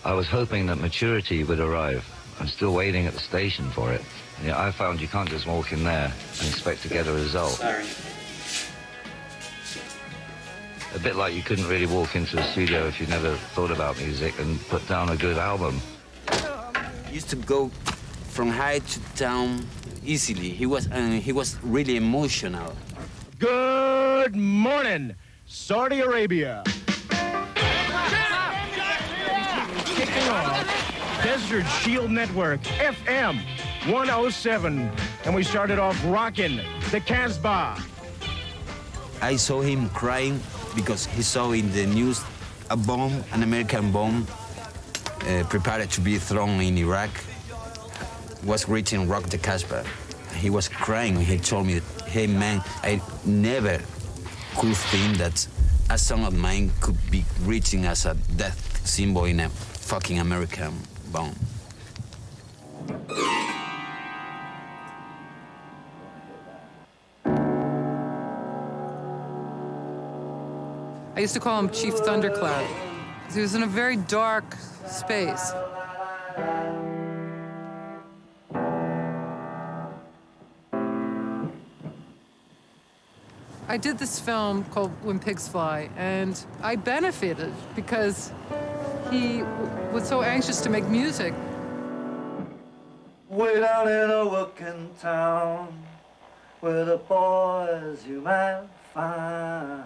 I was hoping that maturity would arrive. I'm still waiting at the station for it. Yeah, I found you can't just walk in there and expect to get a result. Sorry. A bit like you couldn't really walk into a studio if you never thought about music and put down a good album. Used to go from high to down easily. He was really emotional. Good morning, Saudi Arabia. Kicking off Desert Shield Network, FM 107. And we started off rocking the Casbah. I saw him crying because he saw in the news an American bomb prepared to be thrown in Iraq, was reaching Rock the Casbah. He was crying. He told me, hey, man, I never could think that a song of mine could be reaching as a death symbol in a fucking American bomb. I used to call him Chief Thundercloud. He was in a very dark space. I did this film called When Pigs Fly, and I benefited because he was so anxious to make music. Way down in a working town, where the boys you might find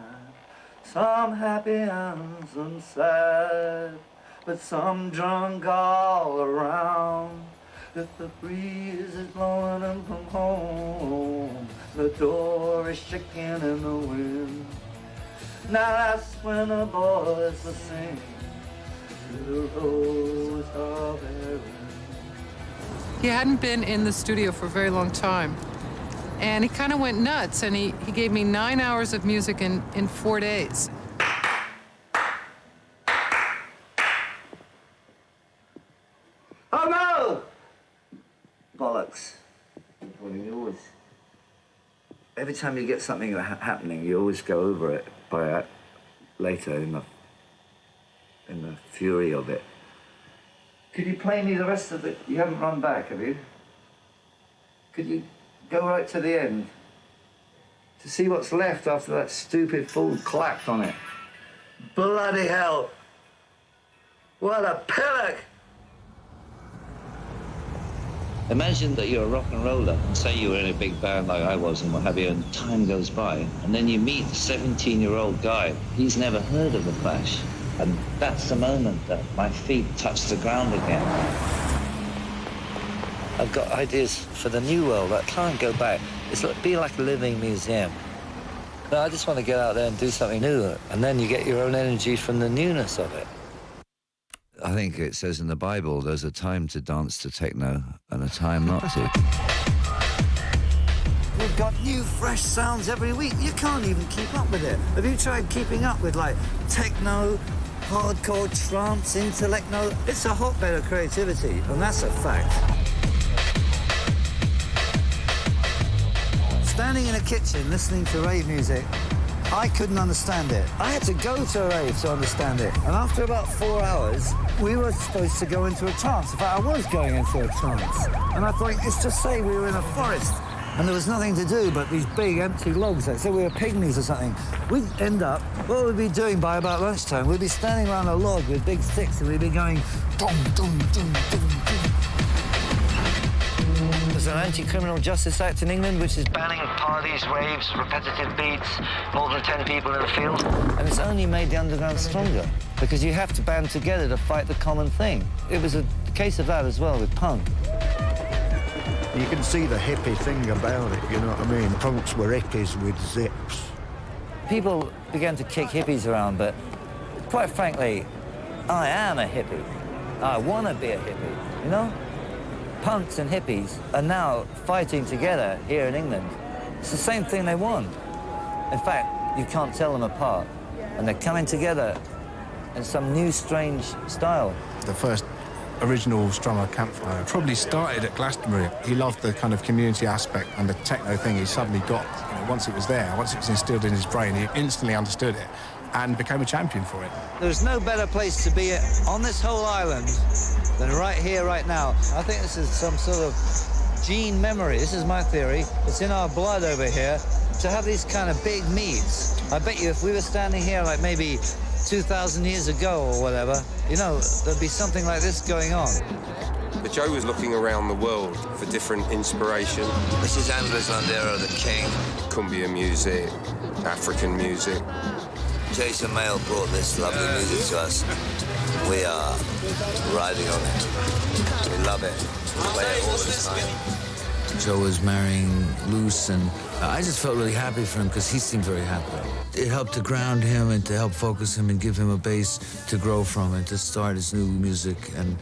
some happy and some sad, but some drunk all around. If the breeze is blowing them from home, the door is shaking in the wind. Now that's when the boys will sing to the rose of Erin. He hadn't been in the studio for a very long time. And he kind of went nuts, and he gave me 9 hours of music in 4 days. Oh no! bollocks. You always, every time you get something happening, you always go over it by later in the fury of it. Could you play me the rest of it? You haven't run back, have you? Could you go right to the end to see what's left after that stupid fool clapped on it? Bloody hell! What a pillock! Imagine that you're a rock and roller, and say you were in a big band like I was and what have you, and time goes by, and then you meet a 17-year-old guy. He's never heard of The Clash, and that's the moment that my feet touch the ground again. I've got ideas for the new world. I can't go back. It's like, be like a living museum. No, I just want to get out there and do something new, and then you get your own energy from the newness of it. I think it says in the Bible, there's a time to dance to techno and a time not to. We've got new, fresh sounds every week. You can't even keep up with it. Have you tried keeping up with, like, techno, hardcore, trance, intellect-no? It's a hotbed of creativity, and that's a fact. Standing in a kitchen listening to rave music, I couldn't understand it. I had to go to a rave to understand it. And after about 4 hours, we were supposed to go into a trance. In fact, I was going into a trance. And I thought, let's just say we were in a forest and there was nothing to do but these big empty logs. Like, say we were pygmies or something. We'd end up, what would we be doing by about lunchtime? We'd be standing around a log with big sticks and we'd be going, dum, dum, dum, dum, dum. There's an anti-criminal justice act in England which is banning parties, raves, repetitive beats, more than 10 people in the field. And it's only made the underground stronger because you have to band together to fight the common thing. It was a case of that as well with punk. You can see the hippie thing about it, you know what I mean? Punks were hippies with zips. People began to kick hippies around, but quite frankly, I am a hippie. I want to be a hippie, you know? Punks and hippies are now fighting together here in England. It's the same thing they want. In fact, you can't tell them apart. And they're coming together in some new, strange style. The first original Strummer campfire probably started at Glastonbury. He loved the kind of community aspect and the techno thing he suddenly got. You know, once it was there, once it was instilled in his brain, he instantly understood it and became a champion for it. There's no better place to be on this whole island than right here, right now. I think this is some sort of gene memory. This is my theory. It's in our blood over here to have these kind of big meets. I bet you if we were standing here like maybe 2,000 years ago or whatever, you know, there'd be something like this going on. But Joe was looking around the world for different inspiration. This is Andres Landero, the king. Cumbia music, African music. Jason Mayle brought this lovely music to us. We are riding on it. We love it. We play it all the time. Joe was marrying Luce, and I just felt really happy for him because he seemed very happy. It helped to ground him and to help focus him and give him a base to grow from and to start his new music and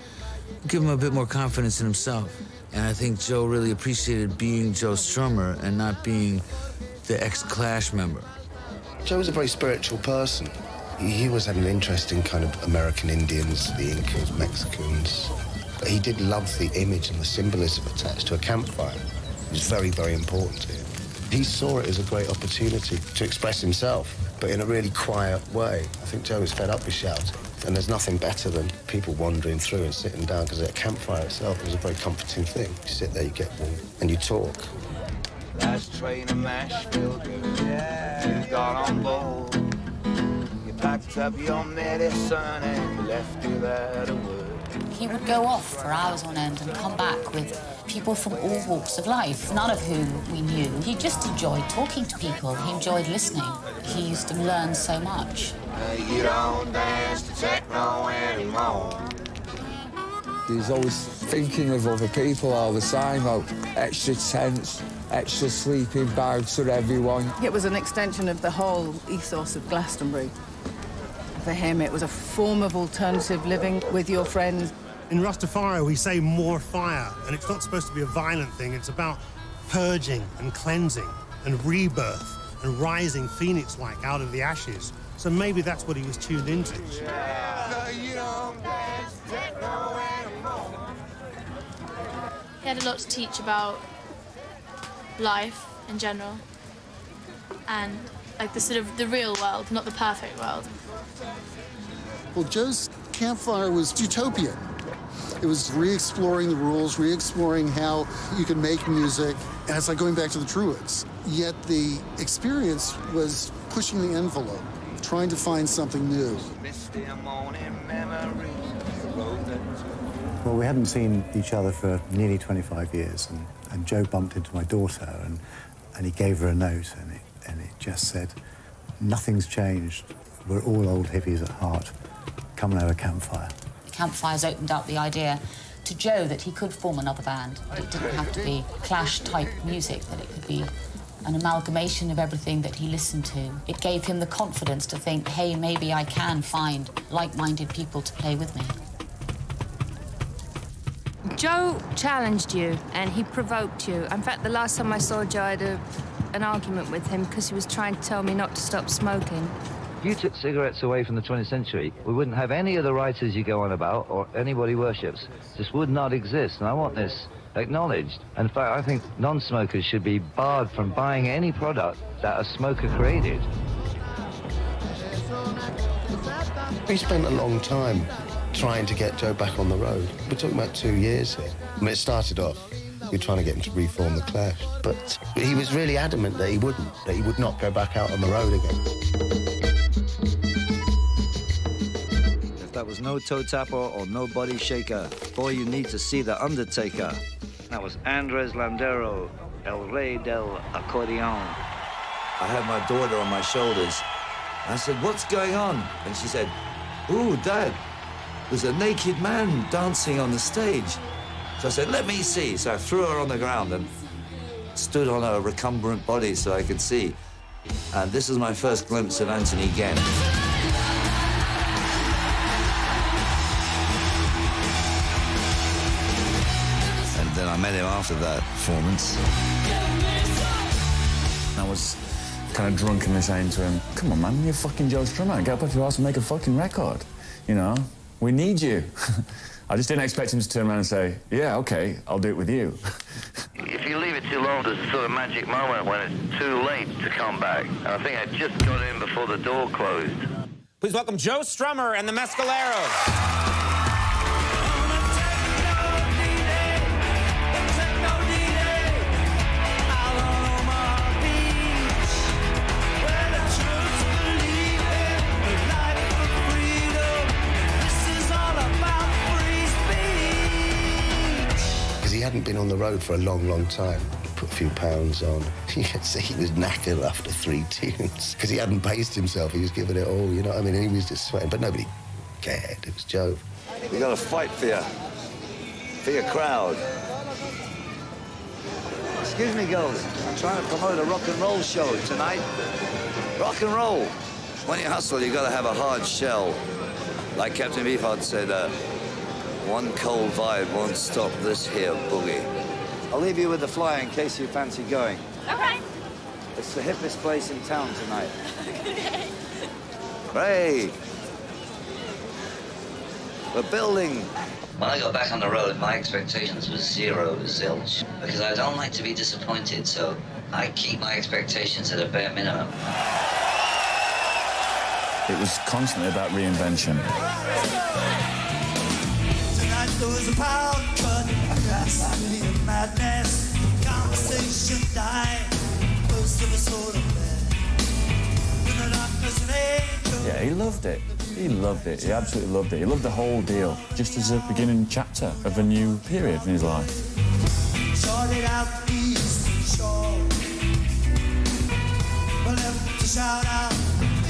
give him a bit more confidence in himself. And I think Joe really appreciated being Joe Strummer and not being the ex-Clash member. Joe was a very spiritual person. He always had an interest in kind of American Indians, the Incas, Mexicans. But he did love the image and the symbolism attached to a campfire. It was very, very important to him. He saw it as a great opportunity to express himself, but in a really quiet way. I think Joe was fed up with shouting. And there's nothing better than people wandering through and sitting down, because a campfire itself is a very comforting thing. You sit there, you get warm, and you talk. Last train of Nashville, you got on board. You packed up your medicine and you left it at a word. He would go off for hours on end and come back with people from all walks of life, none of whom we knew. He just enjoyed talking to people. He enjoyed listening. He used to learn so much. You don't dance to techno anymore. He's always thinking of other people all the time, about extra tents, extra sleeping bags for everyone. It was an extension of the whole ethos of Glastonbury. For him, it was a form of alternative living with your friends. In Rastafari, we say more fire, and it's not supposed to be a violent thing. It's about purging and cleansing and rebirth and rising phoenix-like out of the ashes. So maybe that's what he was tuned into. He had a lot to teach about life in general and like the sort of the real world, not the perfect world. Well, Joe's campfire was utopian. It was re-exploring the rules, re-exploring how you can make music. And it's like going back to the Druids. Yet the experience was pushing the envelope, trying to find something new. Well, we hadn't seen each other for nearly 25 years, and Joe bumped into my daughter, and he gave her a note, and it just said, "Nothing's changed. We're all old hippies at heart. Come and have a campfire." Campfires opened up the idea to Joe that he could form another band. It didn't have to be Clash-type music, that it could be an amalgamation of everything that he listened to. It gave him the confidence to think, hey, maybe I can find like-minded people to play with me. Joe challenged you and he provoked you. In fact, the last time I saw Joe, I had an argument with him because he was trying to tell me not to stop smoking. If you took cigarettes away from the 20th century, we wouldn't have any of the writers you go on about or anybody worships. This would not exist, and I want this acknowledged. In fact, I think non-smokers should be barred from buying any product that a smoker created. We spent a long time trying to get Joe back on the road. We're talking about 2 years here. I mean, it started off, we were trying to get him to reform the Clash, but he was really adamant that he wouldn't, that he would not go back out on the road again. If that was no toe tapper or no body shaker, boy, you need to see the Undertaker. That was Andres Landero, El Rey del Accordion. I had my daughter on my shoulders. I said, "What's going on?" And she said, "Ooh, Dad, there's a naked man dancing on the stage." So I said, "Let me see." So I threw her on the ground and stood on her recumbent body so I could see. And this was my first glimpse of Anthony Genn. And then I met him after that performance. I was kind of drunkenly saying to him, "Come on, man, you're fucking Joe Strummer. Get up off your ass and make a fucking record. You know, we need you." I just didn't expect him to turn around and say, "Yeah, okay, I'll do it with you." If you leave it too long, there's a sort of magic moment when it's too late to come back. And I think I just got in before the door closed. Please welcome Joe Strummer and the Mescaleros. He hadn't been on the road for a long, long time. Put a few pounds on. You could see he was knackered after 3 tunes because he hadn't paced himself. He was giving it all, you know what I mean? And he was just sweating, but nobody cared. It was Joe. We got to fight for your crowd. Excuse me, girls. I'm trying to promote a rock and roll show tonight. Rock and roll. When you hustle, you got to have a hard shell. Like Captain Beefheart said, one cold vibe won't stop this here boogie. I'll leave you with the flyer in case you fancy going. Okay. It's the hippest place in town tonight. Hey! We're building. When I got back on the road, my expectations was zero, zilch. Because I don't like to be disappointed, so I keep my expectations at a bare minimum. It was constantly about reinvention. There was a power cut, a madness, conversation died, most of us hold up there. Yeah, he loved it. He loved it. He absolutely loved it. He loved the whole deal, just as a beginning chapter of a new period in his life. Shorted out the eastern shore. We'll have to shout out,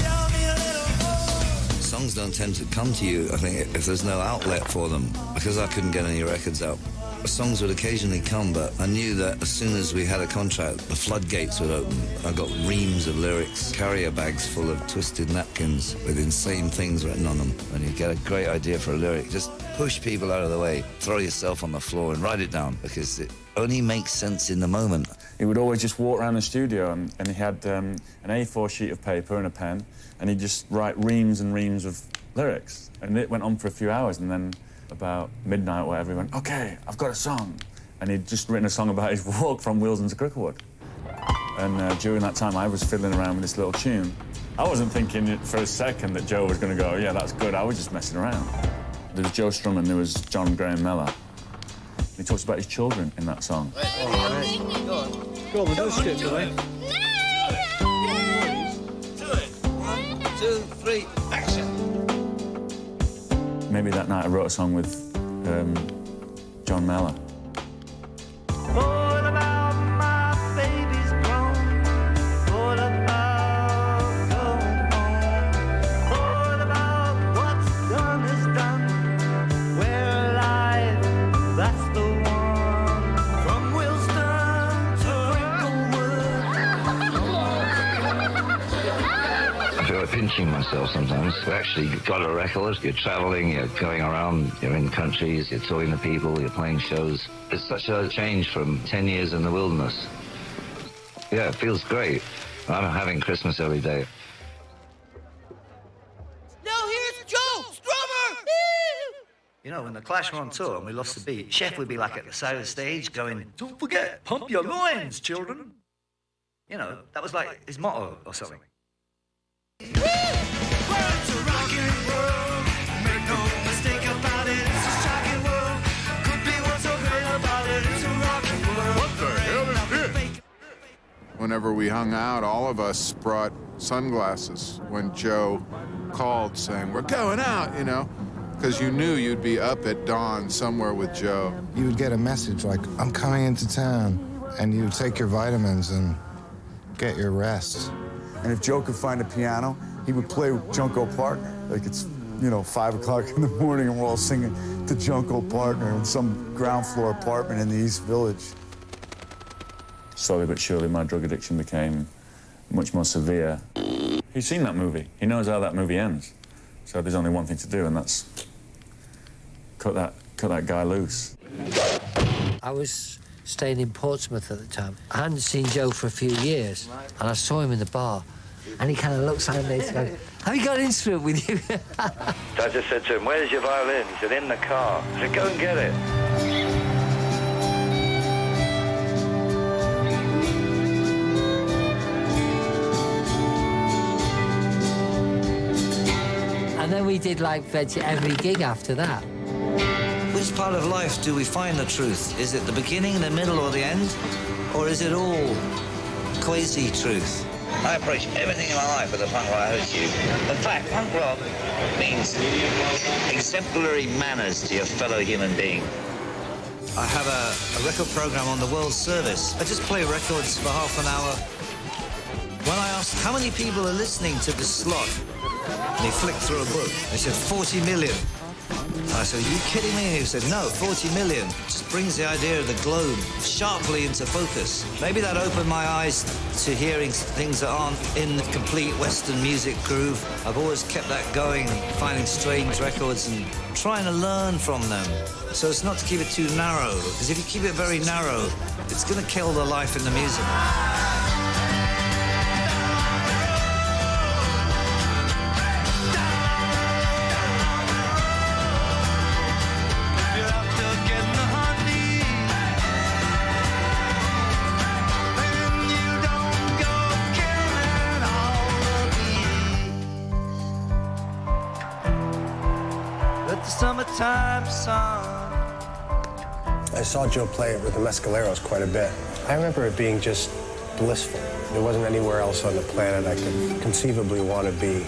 yell me a little more. Songs don't tend to come to you, I think, if there's no outlet for them, because I couldn't get any records out. Songs would occasionally come, but I knew that as soon as we had a contract, the floodgates would open. I got reams of lyrics, carrier bags full of twisted napkins with insane things written on them. When you get a great idea for a lyric, just push people out of the way, throw yourself on the floor and write it down, because it only makes sense in the moment. He would always just walk around the studio and he had an A4 sheet of paper and a pen, and he'd just write reams and reams of lyrics. And it went on for a few hours, and then about midnight or whatever, he went, "Okay, I've got a song." And he'd just written a song about his walk from Wilson to Cricklewood. And during that time, I was fiddling around with this little tune. I wasn't thinking for a second that Joe was going to go, yeah, that's good. I was just messing around. There was Joe Strummer and there was John Graham Mellor. He talks about his children in that song. Go on, don't skip, Joey. 1, 2, 3, action! Maybe that night I wrote a song with John Mellor. All about my baby's grown. All about going home. All about what's done is done. We're alive, that's the one. From Wilston to I feel like pinching myself sometimes. You actually got a record, you're traveling, you're going around, you're in countries, you're talking to people, you're playing shows. It's such a change from 10 years in the wilderness. Yeah, it feels great. I'm having Christmas every day. Now here's Joe Strummer! You know, when the Clash were on tour and we lost the beat, Chef would be like at the side of the stage going, "Don't forget, pump your loins, children." You know, that was like his motto or something. Whenever we hung out, all of us brought sunglasses when Joe called saying, "We're going out," you know, because you knew you'd be up at dawn somewhere with Joe. You would get a message like, "I'm coming into town," and you would take your vitamins and get your rest. And if Joe could find a piano, he would play with Junko Partner. Like it's, 5 o'clock in the morning and we're all singing to Junko Partner in some ground floor apartment in the East Village. Slowly but surely, my drug addiction became much more severe. He's seen that movie. He knows how that movie ends. So there's only one thing to do, and that's cut that guy loose. I was staying in Portsmouth at the time. I hadn't seen Joe for a few years, and I saw him in the bar, and he kind of looks at me and goes, "Have you got an instrument with you?" So I just said to him, "Where's your violin?" He said, "In the car." I said, "Go and get it." And then we did like every gig after that. Which part of life do we find the truth? Is it the beginning, the middle, or the end? Or is it all quasi-truth? I approach everything in my life with a punk rock attitude. In fact, punk rock means exemplary manners to your fellow human being. I have a record program on the World Service. I just play records for half an hour. When I asked how many people are listening to this slot, and he flicked through a book, they said 40 million. I said, "Are you kidding me?" And he said, "No, 40 million. Just brings the idea of the globe sharply into focus." Maybe that opened my eyes to hearing things that aren't in the complete Western music groove. I've always kept that going, finding strange records and trying to learn from them. So it's not to keep it too narrow, because if you keep it very narrow, it's going to kill the life in the music. Summertime sun. I saw Joe play it with the Mescaleros quite a bit. I remember it being just blissful. There wasn't anywhere else on the planet I could conceivably want to be.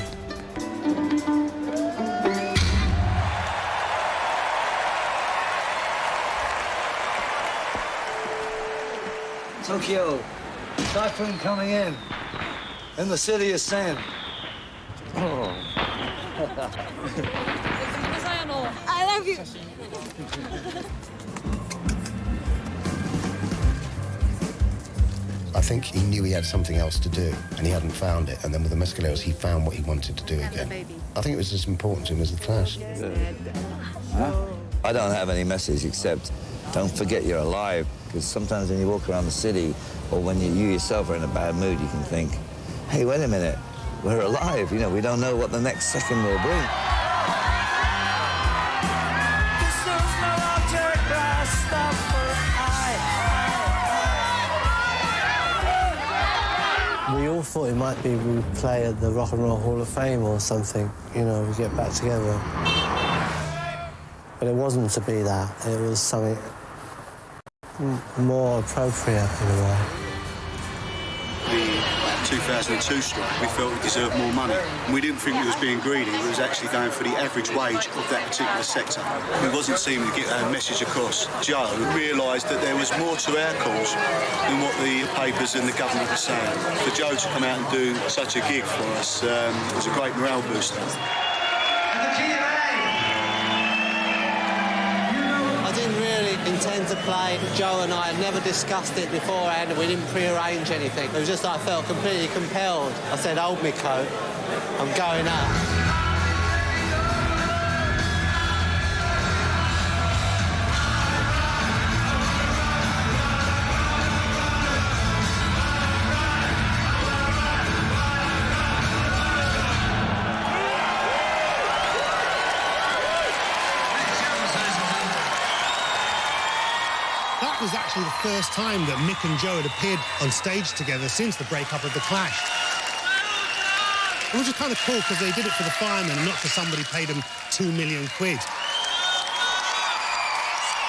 Tokyo, typhoon coming in the city of sand. Oh. I love you. I think he knew he had something else to do, and he hadn't found it. And then with the Mescaleros, he found what he wanted to do again. I think it was as important to him as the Clash. I don't have any message except don't forget you're alive, because sometimes when you walk around the city or when you yourself are in a bad mood, you can think, hey, wait a minute, we're alive. We don't know what the next second will bring. all thought it might be we play at the Rock and Roll Hall of Fame or something, you know, we get back together. But it wasn't to be that. It was something more appropriate in a way. The 2002 strike, we felt we deserved more money. And we didn't think we was being greedy, we was actually going for the average wage of that particular sector. We wasn't seeming to get our message across. Joe realised that there was more to our cause than what the papers and the government were saying. For Joe to come out and do such a gig for us was a great morale booster. I didn't really intend to play. Joe and I had never discussed it beforehand and we didn't pre-arrange anything. It was just I felt completely compelled. I said, hold me coat, I'm going up. That was actually the first time that Mick and Joe had appeared on stage together since the breakup of The Clash. Which was kind of cool because they did it for the firemen and not for somebody paid them £2 million.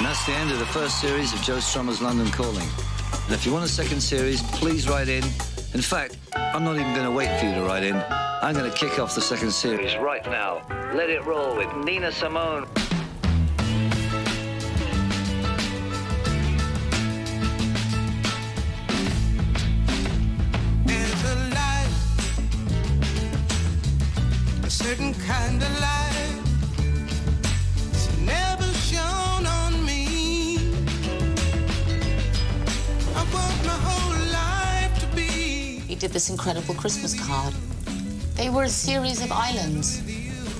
And that's the end of the first series of Joe Strummer's London Calling. And if you want a second series, please write in. In fact, I'm not even going to wait for you to write in. I'm going to kick off the second series right now. Let It Roll with Nina Simone. Certain kind of light it's never shone on me. I want my whole life to be. He did this incredible Christmas card. They were a series of islands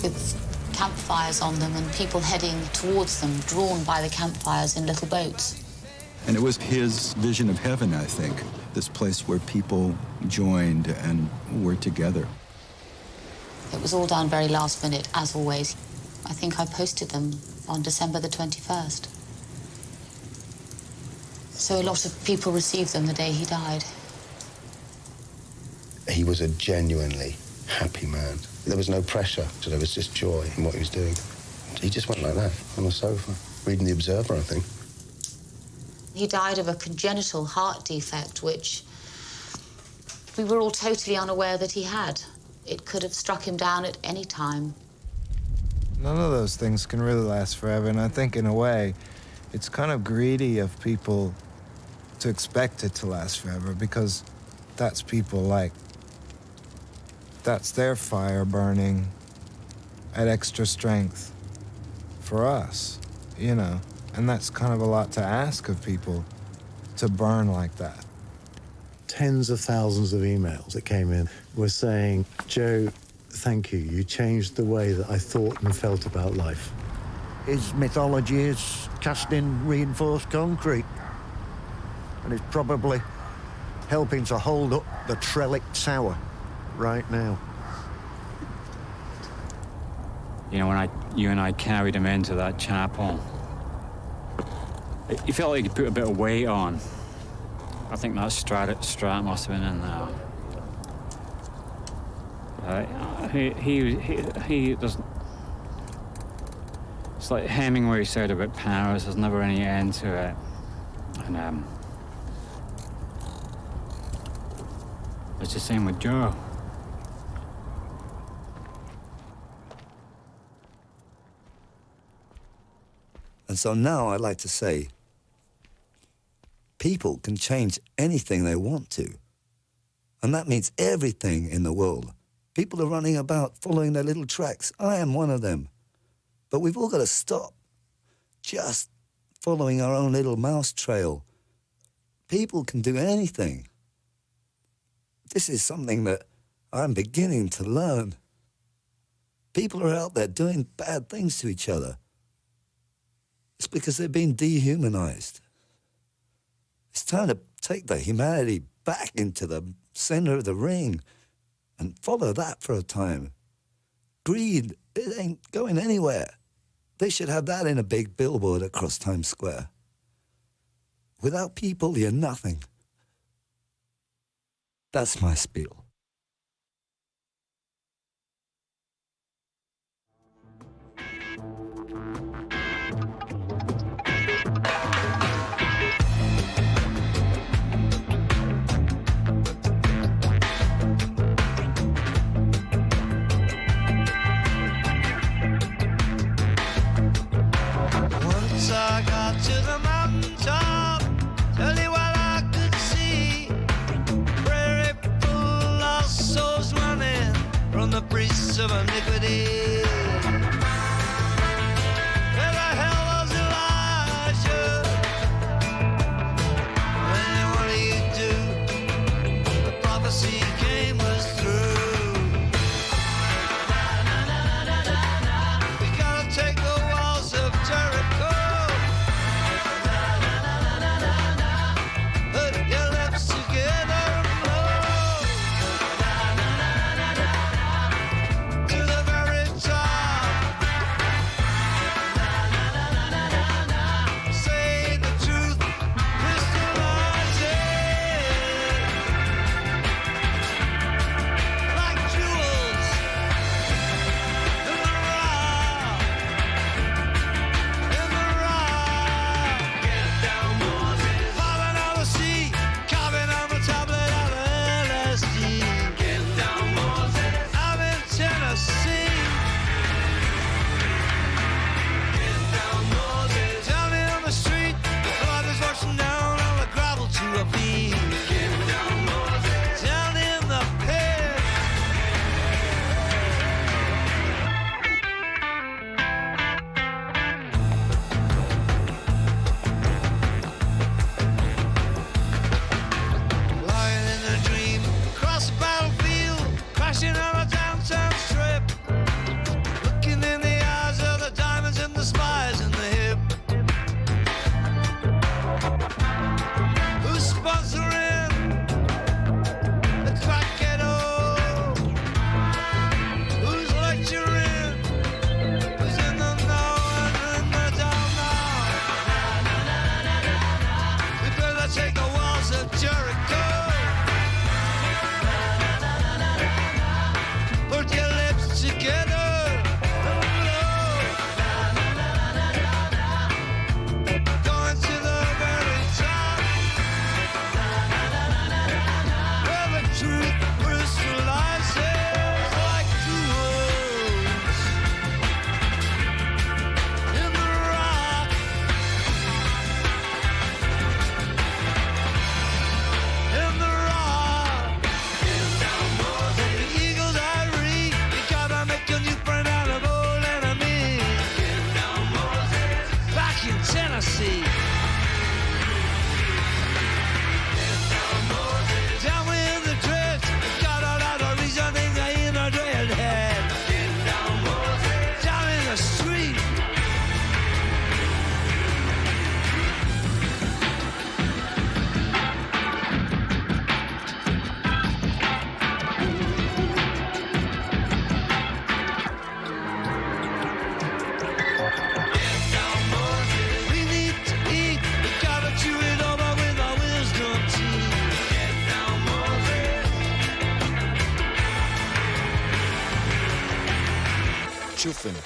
with campfires on them and people heading towards them, drawn by the campfires in little boats. And it was his vision of heaven, I think, this place where people joined and were together. It was all done very last minute, as always. I think I posted them on December the 21st. So a lot of people received them the day he died. He was a genuinely happy man. There was no pressure, so there was just joy in what he was doing. He just went like that, on the sofa, reading The Observer, I think. He died of a congenital heart defect, which we were all totally unaware that he had. It could have struck him down at any time. None of those things can really last forever, and I think in a way, it's kind of greedy of people to expect it to last forever because that's people like, that's their fire burning at extra strength for us, you know, and that's kind of a lot to ask of people to burn like that. Tens of thousands of emails that came in were saying, Joe, thank you. You changed the way that I thought and felt about life. His mythology is cast in reinforced concrete. And it's probably helping to hold up the Trellick Tower right now. You know, when you and I carried him into that chapel, you felt like you put a bit of weight on. I think that strat must have been in there. He doesn't. It's like Hemingway said about Paris. There's never any end to it, and it's the same with Joe. And so now I'd like to say, people can change anything they want to. And that means everything in the world. People are running about following their little tracks. I am one of them. But we've all got to stop just following our own little mouse trail. People can do anything. This is something that I'm beginning to learn. People are out there doing bad things to each other. It's because they're being dehumanized. It's time to take the humanity back into the center of the ring and follow that for a time. Greed, it ain't going anywhere. They should have that in a big billboard across Times Square. Without people, you're nothing. That's my spiel. of iniquity. Where the hell was Elijah? And what do you do? The prophecy came was through. We gotta take the walls of Jericho. Put your lips together and blow to the very top. Say the truth, crystallize it like jewels in the rock, in the rock. Get down, Moses. Falling on the sea, carving on the tablet of LSD. Get down, Moses. I'm in Tennessee. Get down, Moses. Down in the street, blood is washing down on the gravel to a beat. Get down, Moses. Down in the pit. Lying in a dream, across the battlefield, crashing on a downtown strip. Looking in the eyes of the diamonds and the spies in the hip. Who's sponsoring the crack ghetto? Who's lecturing? Who's in the know and in the don't know? We better take the walls of Jericho. Put your lips together and blow. Going to the very top. Where the truth crystallizes like jewels in the rock. In the rock. The eagle's ivory, you gotta make a new friend out of old enemy. Back in Tennessee. Down in the drift, got a lot of reasoning in a dread head. Down in the street. We need to eat, we gotta chew it over with our wisdom teeth. Get down, Moses. Chuffin.